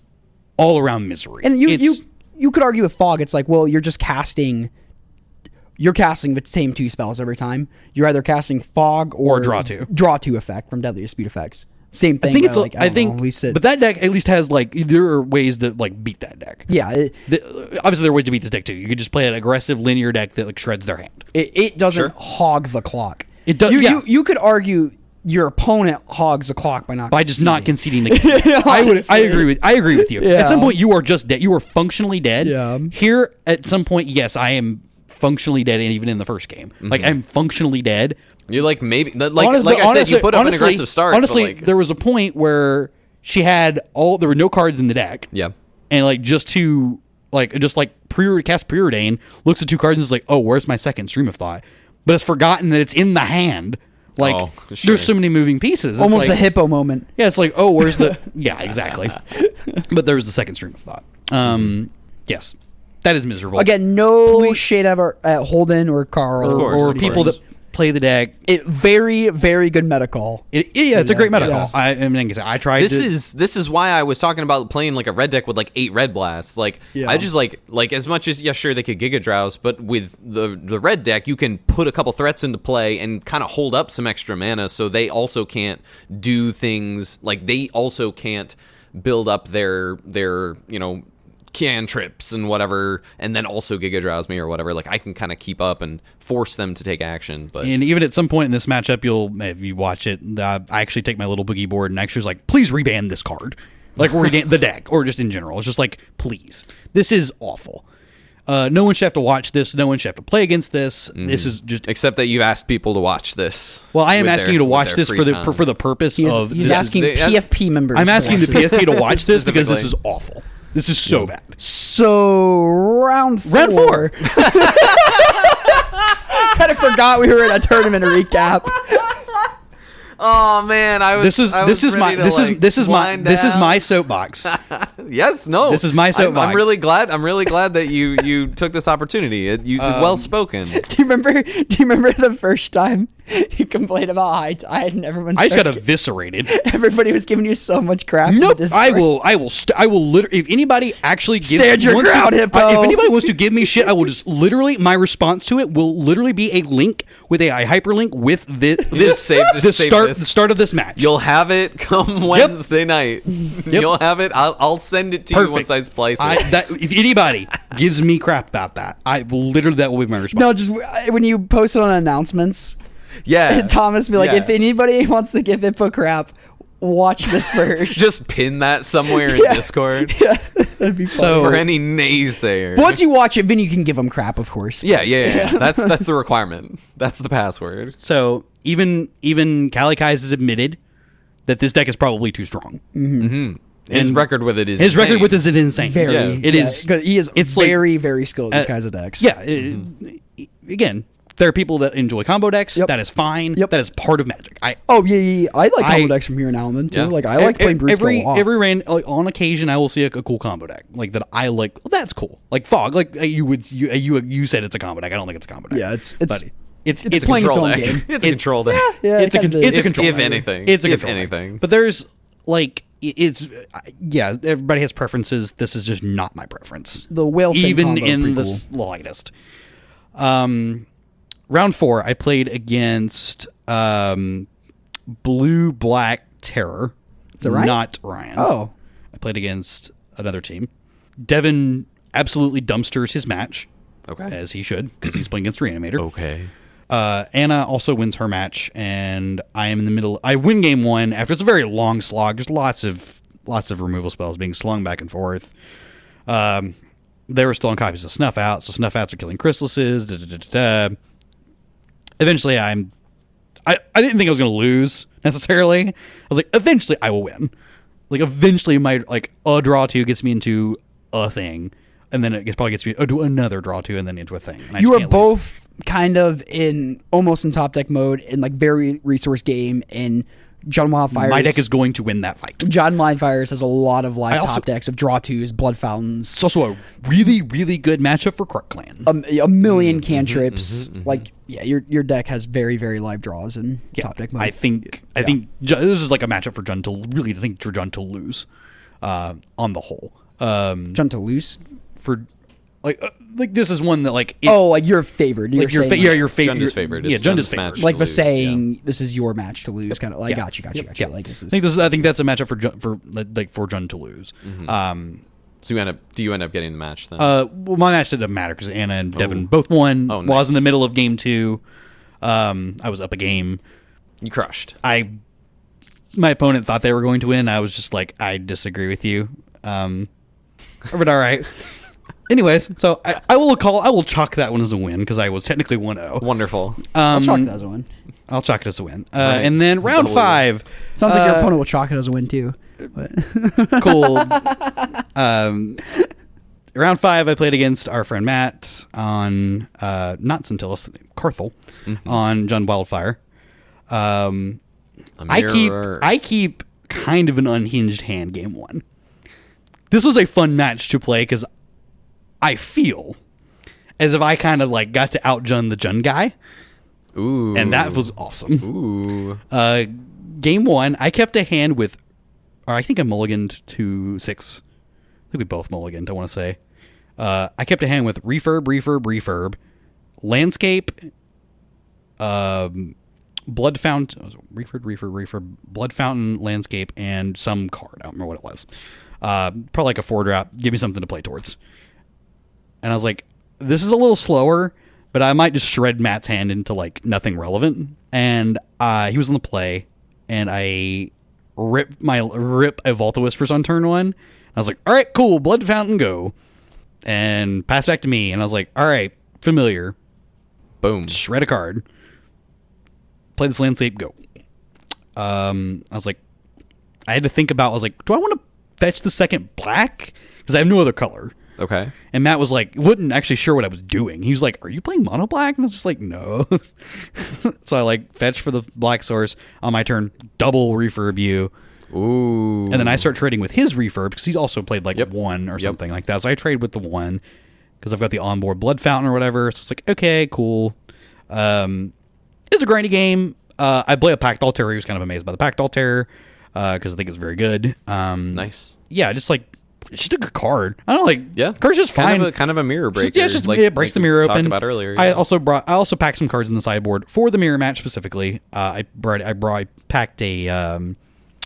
all around misery. And you could argue with Fog. It's like, well, you're casting the same 2 spells every time. You're either casting Fog or Draw 2. Draw 2 effect from Deadly Dispute effects. Same thing. I think but that deck at least has there are ways to beat that deck. Yeah. Obviously there are ways to beat this deck too. You could just play an aggressive linear deck that shreds their hand. It doesn't hog the clock. It does. You could argue your opponent hogs the clock by just not conceding the game. I agree with you. Yeah. At some point you are just dead. You are functionally dead. Yeah. Here at some point, yes, I am functionally dead, and even in the first game. Like I'm functionally dead. You're maybe I said, you put up an aggressive start. Honestly, there was a point where she had there were no cards in the deck. Yeah. And just cast Preordain, looks at 2 cards and is like, oh, where's my second Stream of Thought? But it's forgotten that it's in the hand. There's so many moving pieces. It's almost a Hippo moment. Yeah, it's like, oh, where's the... Yeah, exactly. But there was the second Stream of Thought. Yes. That is miserable. Again, no shade ever at Holden or Carl. Or people that play the deck. Very, very good meta call. It's a great meta call. Yeah. I tried This is why I was talking about playing a red deck with 8 red blasts. I just as much as sure they could Giga Drowse, but with the red deck you can put a couple threats into play and kind of hold up some extra mana, so they also can't do things they also can't build up their cantrips and whatever, and then also Giga Drowse me or whatever. I can kind of keep up and force them to take action. But even at some point in this matchup, if you watch it, I actually take my little boogie board and actually please reban this card, or the deck, or just in general. It's just please, this is awful. No one should have to watch this. No one should have to play against this. This is just except that you asked people to watch this. Well, I am asking you to watch this for the purpose of. He's asking PFP members. I'm asking the PFP to watch this because this is awful. This is so bad. So round 4. Round 4. Kind of forgot we were in a tournament recap. Oh man, this is my soapbox. Yes, no. This is my soapbox. I'm really glad that you took this opportunity. Well spoken. Do you remember the first time you complained about I had never been. I just got eviscerated. Everybody was giving you so much crap. Nope. I will literally. If anybody actually stand your ground, Hippo. If anybody wants to give me shit, I will just literally. My response to it will literally be a link with a hyperlink with the start of this match. You'll have it come Wednesday night. Yep. You'll have it. I'll send it to you once I splice it. If anybody gives me crap about that, I will literally. That will be my response. No, just when you post it on announcements. Yeah. Thomas be like, if anybody wants to give Hippo crap, watch this first. Just pin that somewhere in Discord. Yeah, that'd be fun. So, for any naysayers. Once you watch it, then you can give them crap, of course. Yeah. That's the requirement. That's the password. So even Calicai's has admitted that this deck is probably too strong. Mm-hmm. His record with it is his record with it is insane. Very. Yeah. It is. He is very, very skilled at these kinds of decks. Yeah. Again, there are people that enjoy combo decks. Yep. That is fine. Yep. That is part of Magic. I like combo decks from here and now too. Yeah. I like playing Brute Skull a lot. Every rain, on occasion, I will see a cool combo deck that I like. Well, that's cool. Fog. You said it's a combo deck. I don't think it's a combo deck. Yeah, it's playing its own game. It's a control deck. Yeah, it's a control deck. If anything, it's a if control anything. Deck. But there's everybody has preferences. This is just not my preference. The whale fin even combo, in the slightest. Round 4, I played against Blue Black Terror. Is that Ryan? Not Ryan. Oh. I played against another team. Devin absolutely dumpsters his match. Okay. As he should, because he's playing against Reanimator. Okay. Anna also wins her match, and I am in the middle. I win game 1 after it's a very long slog. There's lots of removal spells being slung back and forth. They were still on copies of Snuff Out, so Snuff Outs are killing Chrysalises. Eventually, I didn't think I was going to lose necessarily. I was like, eventually I will win. Eventually my a draw 2 gets me into a thing, and then it probably gets me to another draw 2, and then into a thing. You are both kind of almost in top deck mode in very resource game, and John Wildfires. My deck is going to win that fight. John Wildfires has a lot of live top decks of draw twos, blood fountains. It's also a really, really good matchup for Kruk Clan. A million cantrips. Like, yeah, your deck has very, very live draws in top deck mode. I think this is like a matchup for Jund to lose on the whole. Jund to lose? For like this is one that like like you're favored. Like your favorite. Jund is favored. Yeah, Jund is favored. Like the saying, this is your match to lose. Kind of like got you. Yeah. Like this is. I think that's a matchup for Jund to lose. So do you end up getting the match then? Well, my match didn't matter because Anna and Devin both won. Oh, nice. While I was in the middle of game 2. I was up a game. You crushed. My opponent thought they were going to win. I was just like, I disagree with you. But all right. Anyways, so I will chalk that one as a win because I was technically 1-0. Wonderful. I'll chalk that as a win. I'll chalk it as a win. And then round 5. Sounds like your opponent will chalk it as a win too. Cool. Round 5, I played against our friend Matt on not Scintillus, Carthel on John Wildfire. I keep kind of an unhinged hand game 1. This was a fun match to play because I feel as if I kind of like got to outjun the Jund guy. Ooh. And that was awesome. Ooh. Game 1, I kept a hand with, or I think I mulliganed to 6. I think we both mulliganed, I want to say. I kept a hand with refurb, landscape, blood fountain, blood fountain, landscape, and some card. I don't remember what it was. Probably like a 4-drop. Give me something to play towards. And I was like, this is a little slower, but I might just shred Matt's hand into like nothing relevant. And he was on the play, and I rip a Vault of Whispers on turn 1. I was like, all right, cool, blood fountain, go. And pass back to me. And I was like, all right, familiar. Boom. Shred a card. Play this landscape, go. I was like, I had to think about, I was like, do I want to fetch the second black? Because I have no other color. Okay. And Matt was like, wasn't actually sure what I was doing. He was like, are you playing mono black? And I was just like, no. So I like fetch for the black source on my turn, double refurb you. Ooh. And then I start trading with his refurb because he's also played like 1 or something like that. So I trade with the 1 because I've got the onboard blood fountain or whatever. So it's like, okay, cool. It's a grindy game. I play a Pact Altair. He was kind of amazed by the Pact Altair because I think it's very good. Nice. Yeah, just like, it's just a good card. I don't know, like, card's just fine. Kind of a mirror breaker. It breaks the mirror open. Talked about earlier. Yeah. I also packed some cards in the sideboard for the mirror match specifically. I packed a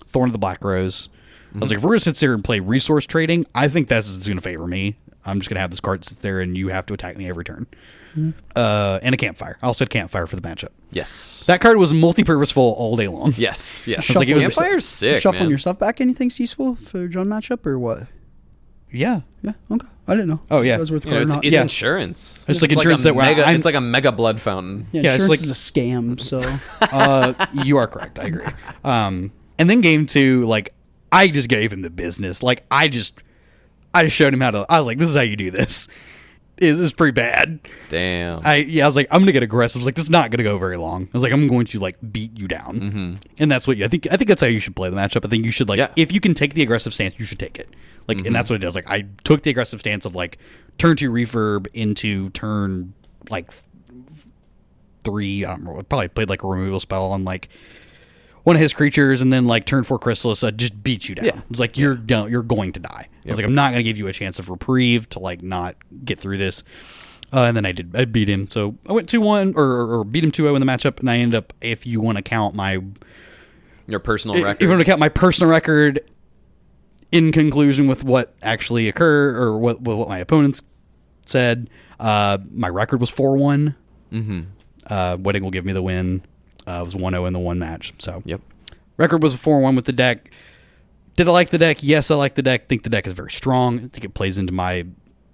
Thorn of the Black Rose. I was like, if we're gonna sit there and play resource trading, I think that's gonna favor me. I'm just gonna have this card sit there, and you have to attack me every turn. And a campfire. I also had campfire for the matchup. Yes. That card was multi-purposeful all day long. Yes. Like Campire's sick. Shuffling man. your stuff back. Anything's useful for John matchup or what? Yeah. Okay. I didn't know. Oh, yeah. That was worth It's yeah. insurance. It's like insurance that it's like a mega blood fountain. Yeah, it's insurance like is a scam. So you are correct. I agree. And then game 2, like, I just gave him the business. Like, I just showed him how to. I was like, this is how you do this. This is pretty bad. Damn. I was like, I'm gonna get aggressive. I was like, this is not gonna go very long. I was like, I'm going to like beat you down. And that's what I think that's how you should play the matchup. I think you should like, if you can take the aggressive stance, you should take it. Like, and that's what it does. Like, I took the aggressive stance of like turn 2 refurb into turn like 3. I don't remember. Probably played like a removal spell on like one of his creatures, and then like turn 4 Chrysalis just beat you down. Yeah. It's like you're going to die. I was like, I'm not going to give you a chance of reprieve to like not get through this. And then I beat him. So I went 2-1 or beat him 2-0 in the matchup, and I ended up, if you want to count your personal record. If you want to count my personal record in conclusion with what actually occurred or what my opponents said, my record was 4-1. Wedding will give me the win. It was 1-0 in the one match. So record was 4-1 with the deck. Did I like the deck? Yes, I like the deck. Think the deck is very strong. I think it plays into my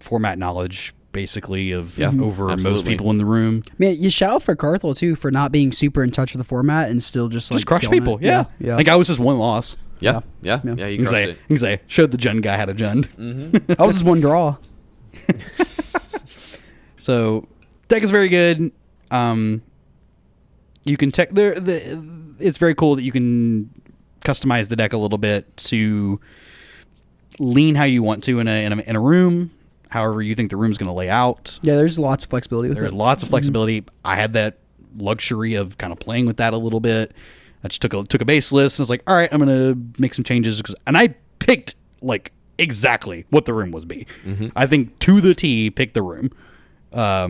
format knowledge, basically, of over most people in the room. Man, you shout for Carthel too for not being super in touch with the format and still just like crush people. Yeah. Like, I was just one loss. Yeah. You crushed it. You can say showed the Jund guy how to Jund. I was just one draw. So deck is very good. You can it's very cool that you can customize the deck a little bit to lean how you want to in a room, however you think the room's going to lay out. Yeah, there's lots of flexibility with it. There's lots of flexibility. I had that luxury of kind of playing with that a little bit. I just took a base list and was like, all right, I'm going to make some changes. And I picked like exactly what the room would be. I think to the T picked the room. I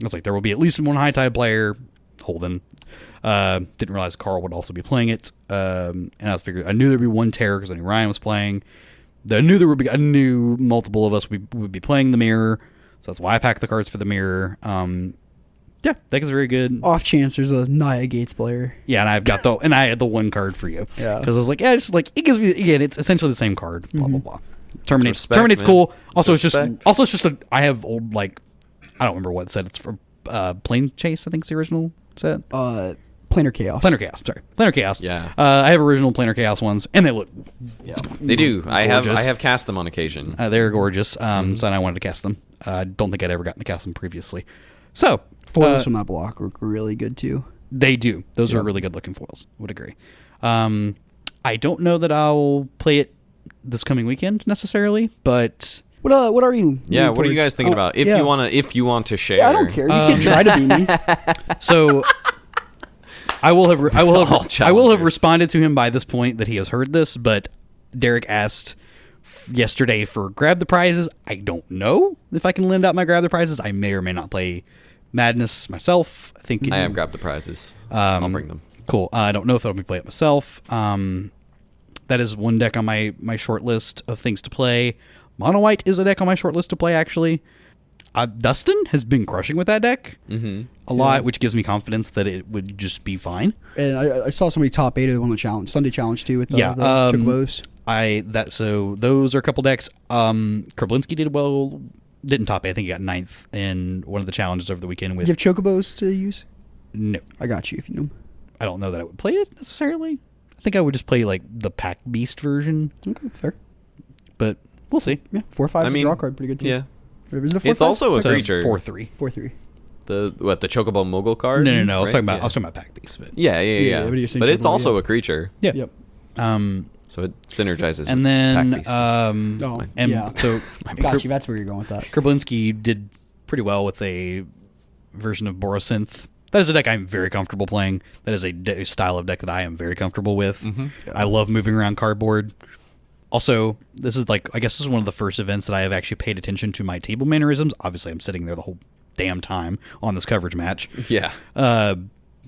was like, there will be at least one high tide player. Holden. Didn't realize Carl would also be playing it. And I knew there'd be one terror because I knew Ryan was playing. I knew multiple of us would be playing the mirror. So that's why I packed the cards for the mirror. Yeah, deck is very good. Off chance there's a Naya Gates player. Yeah, and I had the one card for you. Yeah. Because I was like, yeah, just like, it gives me, again, it's essentially the same card. Blah, blah, blah. Terminate's man. cool. Also, it's just I have old, like, I don't remember what set it's for. Plane Chase, I think is the original set. Planar Chaos. Planar Chaos. Yeah. I have original Planar Chaos ones, and they look. Yeah, they do. I gorgeous. have cast them on occasion. They're gorgeous. So I wanted to cast them. I don't think I'd ever gotten to cast them previously. So foils from that block look really good too. They do. Those are really good looking foils. Would agree. I don't know that I'll play it this coming weekend necessarily, but. What are you? Yeah, what are you guys thinking about? If you want to share, I don't care. You can try to be me. So I will have responded to him by this point that he has heard this. But Derek asked yesterday for grab the prizes. I don't know if I can lend out my grab the prizes. I may or may not play Madness myself. I think I have grabbed the prizes. I'll bring them. Cool. I don't know if I'll be playing it myself. That is one deck on my short list of things to play. Mono White is a deck on my short list to play, actually. Dustin has been crushing with that deck a lot, which gives me confidence that it would just be fine. And I saw somebody top 8 of the one challenge, Sunday challenge too, with the Chocobos. So those are a couple decks. Krablinski did well, didn't top 8. I think he got 9th in one of the challenges over the weekend. With Do you have Chocobos to use? No. I got you if you know. I don't know that I would play it necessarily. I think I would just play like the Pack Beast version. Okay, fair. But we'll see. Yeah, 4/5 is a draw card, pretty good too. Yeah. It's also a creature. 4/3. 4/3. The Chocobo Mogul card? No. Right? I was talking about Pack Beast. But yeah. But it's also a creature. Yeah. Yep. So it synergizes. And with then Pack so got you. That's where you're going with that. Krablinski did pretty well with a version of Borosynth. That is a deck I'm very comfortable playing. That is a style of deck that I am very comfortable with. I love moving around cardboard. Also, this is one of the first events that I have actually paid attention to my table mannerisms. Obviously, I'm sitting there the whole damn time on this coverage match. Yeah.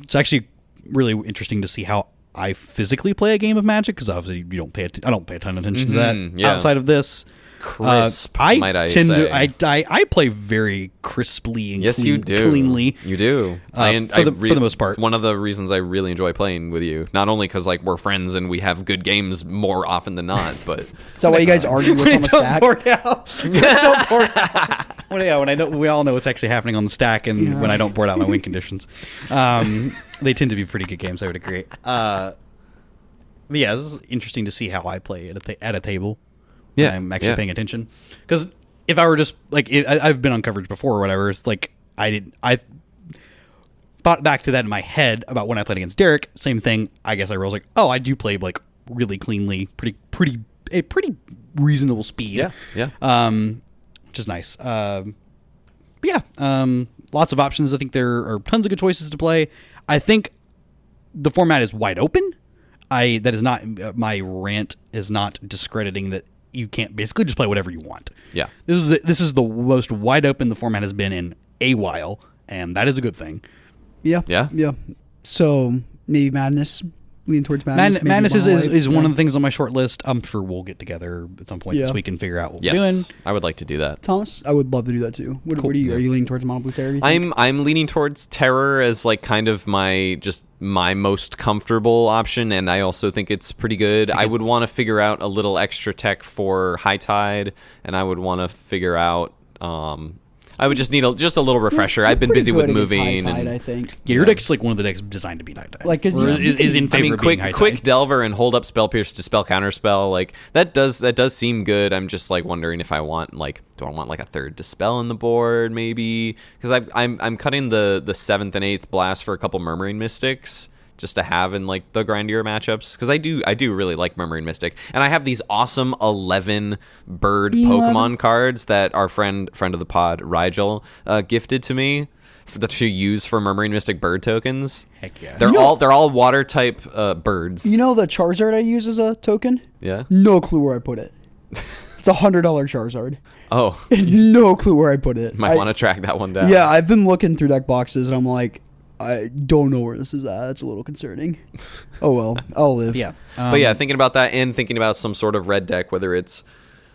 It's actually really interesting to see how I physically play a game of Magic, because obviously I don't pay a ton of attention to that outside of this. Crisp, might I tend say. I play very crisply and you do. cleanly. You do. For the most part. It's one of the reasons I really enjoy playing with you. Not only because we're friends and we have good games more often than not, but is that why you guys argue what's on the stack? When I know, we all know what's actually happening on the stack, and when I don't board out my win conditions, they tend to be pretty good games. I would agree. But yeah, this is interesting to see how I play at a table. Yeah, I'm actually paying attention, because if I were just I've been on coverage before or whatever, it's like I thought back to that in my head about when I played against Derek. Same thing. I guess I was like, oh, I do play really cleanly, pretty reasonable speed. Yeah. Which is nice. But yeah, lots of options. I think there are tons of good choices to play. I think the format is wide open. That is not my rant is not discrediting that you can't basically just play whatever you want. Yeah. This is the most wide open the format has been in a while, and that is a good thing. Yeah. So maybe Madness. Lean towards Madness. Madness is one of the things on my short list. I'm sure we'll get together at some point this week and figure out what we're doing. I would like to do that. Thomas, I would love to do that too. What are you? Are you leaning towards Mono Blue Terror? I'm leaning towards Terror as kind of my most comfortable option, and I also think it's pretty good. I would want to figure out a little extra tech for High Tide, and I would want to figure out. I would just need a little refresher. I've been busy with moving. High Tide, I think. Yeah, your deck's one of the decks designed to be High Tide. Is in favor of being High Tide. Quick Delver and hold up Spell Pierce to spell counterspell. That does seem good. I'm just wondering if I want do I want a third Dispel in the board maybe, because I'm cutting the 7th and 8th blast for a couple Murmuring Mystics just to have in like the grindier matchups, because I do really like Murmuring Mystic, and I have these awesome 11 bird Pokemon cards that our friend of the pod Rigel gifted to me to use for Murmuring Mystic bird tokens. Heck yeah. They're all water type birds. You know the Charizard I use as a token? Yeah. No clue where I put it. It's a $100 Charizard. Oh. No clue where I put it. Might want to track that one down. Yeah, I've been looking through deck boxes and I'm like, I don't know where this is at. It's a little concerning. Oh well, I'll live. Yeah. But yeah, thinking about that and thinking about some sort of red deck, whether it's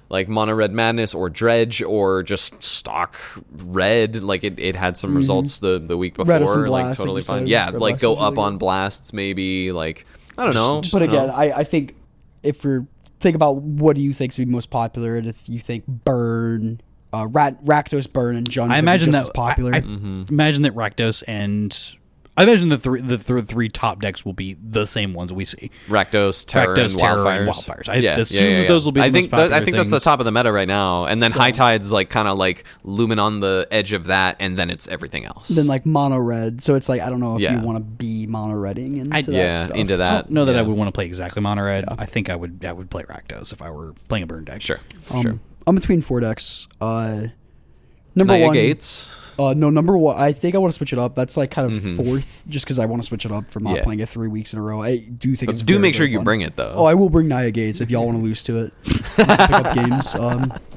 like Mono Red Madness or Dredge or just stock red, like it had some results the week before, like totally fine. Yeah, like go up on blasts maybe, like I don't know. But again, I think if we're think about what do you think is the most popular, and if you think Burn, Rakdos, Burn, and Jund, I imagine just that as popular. I imagine that Rakdos and I imagine the three top decks will be the same ones we see. Rakdos, Terror, and Wildfires. I assume those will be the most popular I think things. that's the top of the meta right now. And then High Tide's like kind of like looming on the edge of that, and then it's everything else. Then like Mono Red. So it's like, I don't know if you want to be Mono Redding into that stuff. Into that. I don't know that I would want to play exactly Mono Red. I think I would play Rakdos if I were playing a Burn deck. Sure. I'm between 4 decks. Number Naya one. Gates. No, number one. I think I want to switch it up. That's like kind of fourth, just because I want to switch it up from not playing it 3 weeks in a row. I do think it's do very, make sure very you fun. bring it though. Oh, I will bring Naya Gates if y'all want to lose to it. Pick up games.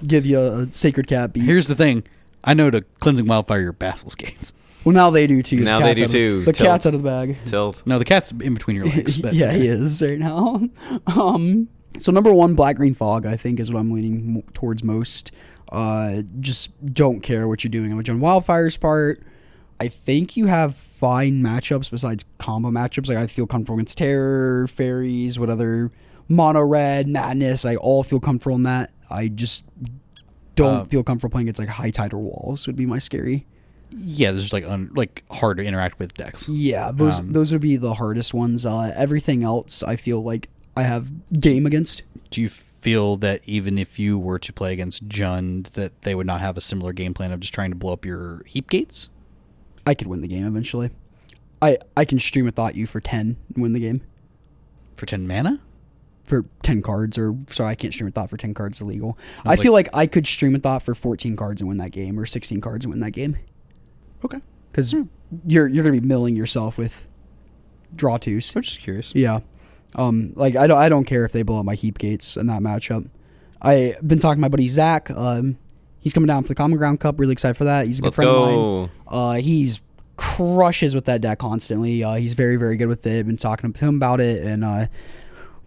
Give you a Sacred Cat beat. Here's the thing. I know to Cleansing Wildfire your Basilisk Gates. Well, now they do too. Now they do too. The cat's out of the bag. Tilt. No, the cat's in between your legs. But Yeah, he is right now. So number one, Black Green Fog, I think is what I'm leaning towards most. Just don't care what you're doing on Jund Wildfire's part. I think you have fine matchups besides combo matchups. Like I feel comfortable against Terror, Fairies, what other Mono Red, Madness. I all feel comfortable in that. I just don't feel comfortable playing against like High Tide or Walls would be my scary. yeah, there's just like hard to interact with decks. Yeah, those would be the hardest ones. Everything else I feel like I have game against. Do you feel that even if you were to play against Jund, that they would not have a similar game plan of just trying to blow up your heap gates? I could win the game eventually. I can stream a thought you for 10 and win the game. For 10 mana? For 10 cards, or sorry, I can't stream a thought for 10 cards illegal. I feel like I could stream a thought for 14 cards and win that game, or 16 cards and win that game. Okay. Because you're going to be milling yourself with draw twos. I'm just curious. Yeah. Like I don't care if they blow up my heap gates in that matchup. I've been talking to my buddy Zach. He's coming down for the Common Ground Cup. Really excited for that. He's a good friend of mine. He's crushes with that deck constantly. He's very, very good with it. Been talking to him about it, and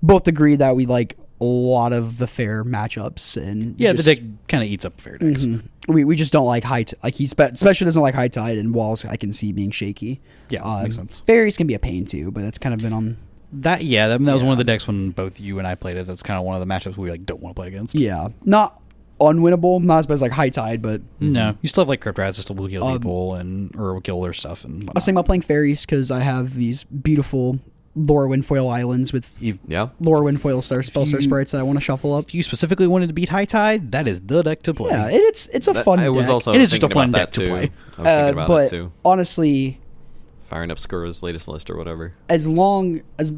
both agree that we like a lot of the fair matchups. And yeah, the deck kind of eats up fair decks. Mm-hmm. We just don't like he especially doesn't like High Tide and Walls. I can see being shaky. Yeah, makes sense. Fairies can be a pain too, but that's kind of been on. That was one of the decks when both you and I played it. That's kind of one of the matchups we like don't want to play against. Yeah, not unwinnable, not as bad as like High Tide, but no, you still have like Crypt Rats just to will kill people or will kill their stuff and whatnot. I was thinking about playing Fairies because I have these beautiful Lorwyn Foil islands with Lorwyn Foil Spellstar sprites that I want to shuffle up. If you specifically wanted to beat High Tide, that is the deck to play. Yeah, it's a fun deck. I was also it is just a fun deck to play. I was thinking about but it too. Honestly, firing up Skura's latest list or whatever. As long as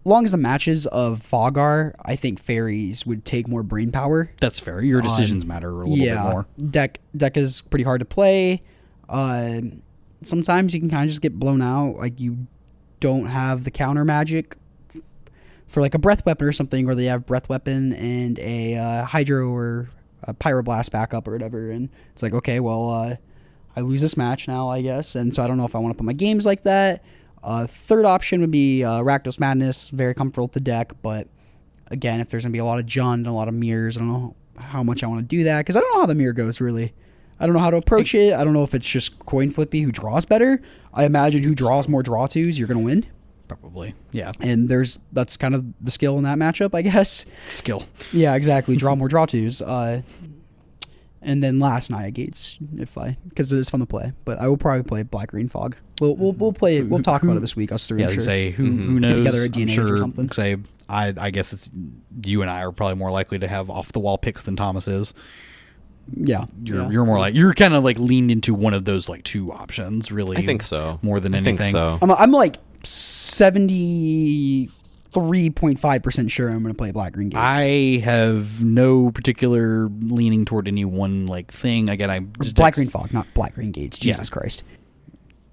the matches of Fog are, I think Fairies would take more brain power. That's fair. Your decisions matter a little bit more. Deck is pretty hard to play. Sometimes you can kind of just get blown out. Like you don't have the counter magic for like a Breath Weapon or something, where they have Breath Weapon and a Hydro or a Pyroblast backup or whatever. And it's like, okay, well, I lose this match now, I guess. And so I don't know if I want to put my games like that. Third option would be Rakdos Madness. Very comfortable with the deck, but again, if there's going to be a lot of Jund and a lot of mirrors, I don't know how much I want to do that, because I don't know how the mirror goes, really. I don't know how to approach it. I don't know if it's just coin flippy who draws better. I imagine who draws more draw twos, you're going to win. Probably, yeah. And that's kind of the skill in that matchup, I guess. Skill. Yeah, exactly. Draw more draw twos. And then last Naya Gates, because it is fun to play. But I will probably play Black Green Fog. We'll play. We'll talk about it this week. Us three. Yeah, I'm sure. Say who knows? Get together at DNAs sure, or something. Say I guess it's you and I are probably more likely to have off the wall picks than Thomas is. Yeah, you're more like you're kind of like leaned into one of those like two options, really. I think so. More than anything. I think so. I'm like 73.5% sure I'm going to play Black Green Gates. I have no particular leaning toward any one thing. Again, I just Black Green Fog, not Black Green Gates. Jesus Christ.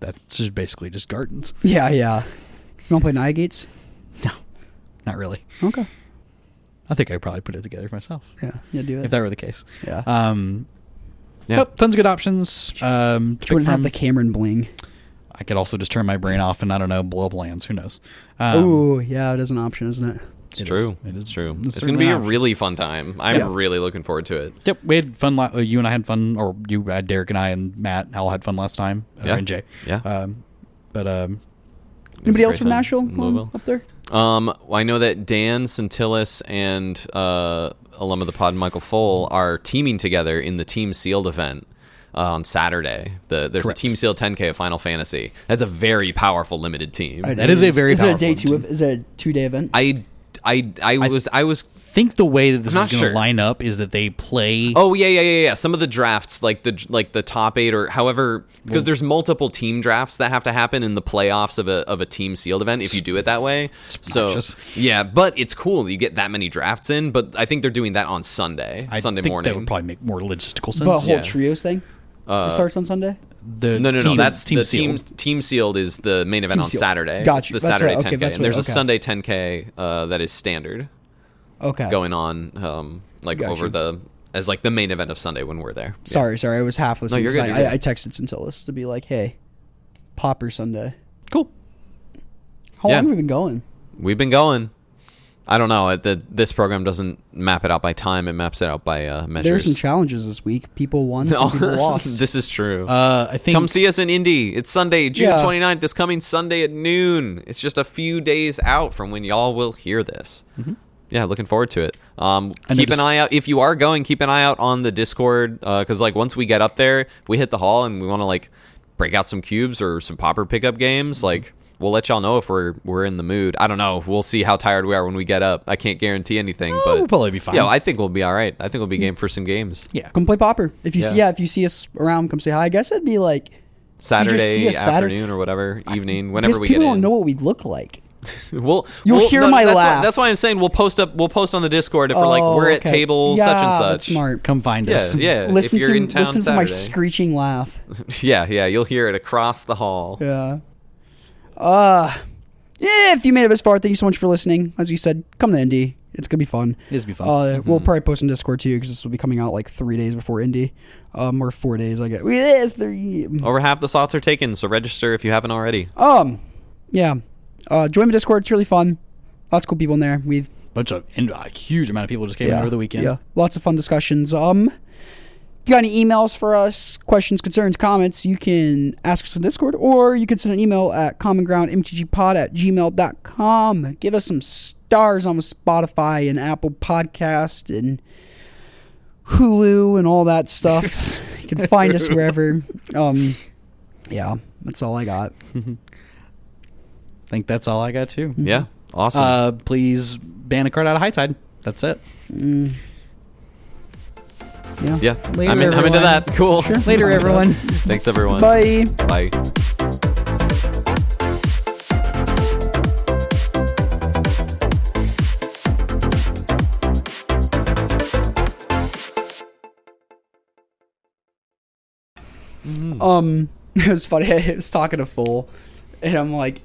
That's just basically just gardens. Yeah. You want to play Naya Gates? No, not really. Okay. I think I'd probably put it together for myself. Yeah, do it. If that were the case. Yeah. Nope, tons of good options. But you wouldn't have the Cameron bling. I could also just turn my brain off and, I don't know, blow up lands. Who knows? It is an option, isn't it? It's true. It's true. It's certainly going to be a an really fun time. I'm really looking forward to it. Yep, we had fun. You and I had fun, or you had Derek and I and Matt all had fun last time. And Jay. Yeah. Anybody else from Nashville up there? I know that Dan Centillis and alum of the pod Michael Foll are teaming together in the Team Sealed event on Saturday. There's Correct. a Team Sealed 10K of Final Fantasy. That's a very powerful limited team. That is a very powerful team. Is it a 2-day event? I think the way that this is not going to sure. line up is that they play. Oh yeah. Some of the drafts, like the top 8 or however, because there's multiple team drafts that have to happen in the playoffs of a Team Sealed event if you do it that way. So yeah, but it's cool you get that many drafts in. But I think they're doing that on Sunday morning. That would probably make more logistical sense. The whole trios thing starts on Sunday. No. That's Team Sealed. Team Sealed is the main event on Saturday. Gotcha. It's the Saturday 10K, right. and there's a Sunday 10K that is standard. Okay. Going on over as the main event of Sunday when we're there. Sorry, I was half listening. No, you're good, you're good. I texted Centillis to be like, hey, Pauper Sunday. Cool. How long have we been going? We've been going. I don't know. This program doesn't map it out by time. It maps it out by measures. There's some challenges this week. People won, some people lost. This is true. I think. Come see us in Indy. It's Sunday, June 29th, this coming Sunday at noon. It's just a few days out from when y'all will hear this. Mm-hmm. Yeah, looking forward to it. Keep an eye out. If you are going, keep an eye out on the Discord, because once we get up there, we hit the hall and we want to break out some cubes or some Pauper pickup games. We'll let y'all know if we're in the mood. I don't know. We'll see how tired we are when we get up. I can't guarantee anything, but we'll probably be fine. Yeah, I think we'll be all right. I think we'll be game for some games. Yeah, come play Pauper. If you see us around, come say hi. I guess it'd be Saturday afternoon or whatever evening, whenever we get in. People don't know what we look like. You'll hear my laugh. That's why I'm saying we'll post on the Discord if we're at table such and such. That's smart. Come find us. Yeah. Listen if you're in town listen Saturday. to my screeching laugh. Yeah. You'll hear it across the hall. Yeah. If you made it this far, thank you so much for listening. As you said, come to Indy. It's gonna be fun. It's gonna be fun. We'll probably post on Discord too because this will be coming out 3 days before Indy, or 4 days. I guess. 3. Over half the slots are taken, so register if you haven't already. Yeah. Join the Discord. It's really fun. Lots of cool people in there. We've a huge amount of people just came in over the weekend. Yeah, lots of fun discussions. If you got any emails for us, questions, concerns, comments, you can ask us on Discord, or you can send an email at commongroundmtgpod@gmail.com. Give us some stars on Spotify and Apple Podcast and Hulu and all that stuff. You can find us wherever. Yeah, that's all I got. I think that's all I got too. Yeah, awesome. Please ban a card out of High Tide. That's it. Yeah. Later, I'm into that. Cool. Sure. Later, everyone. Thanks, everyone. Bye. Bye. It was funny. I was talking to Full, and I'm like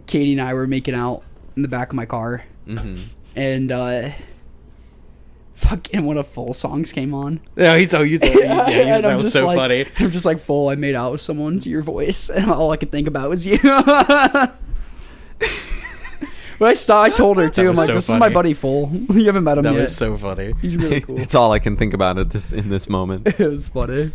Katie and I were making out in the back of my car, and fucking one of Full songs came on. Yeah, he told you that. Yeah, that was so funny. I'm just like, Full, I made out with someone to your voice, and all I could think about was you. But I told her too. I'm like, this is my buddy Full. You haven't met him yet. That was so funny. He's really cool. It's all I can think about in this moment. It was funny.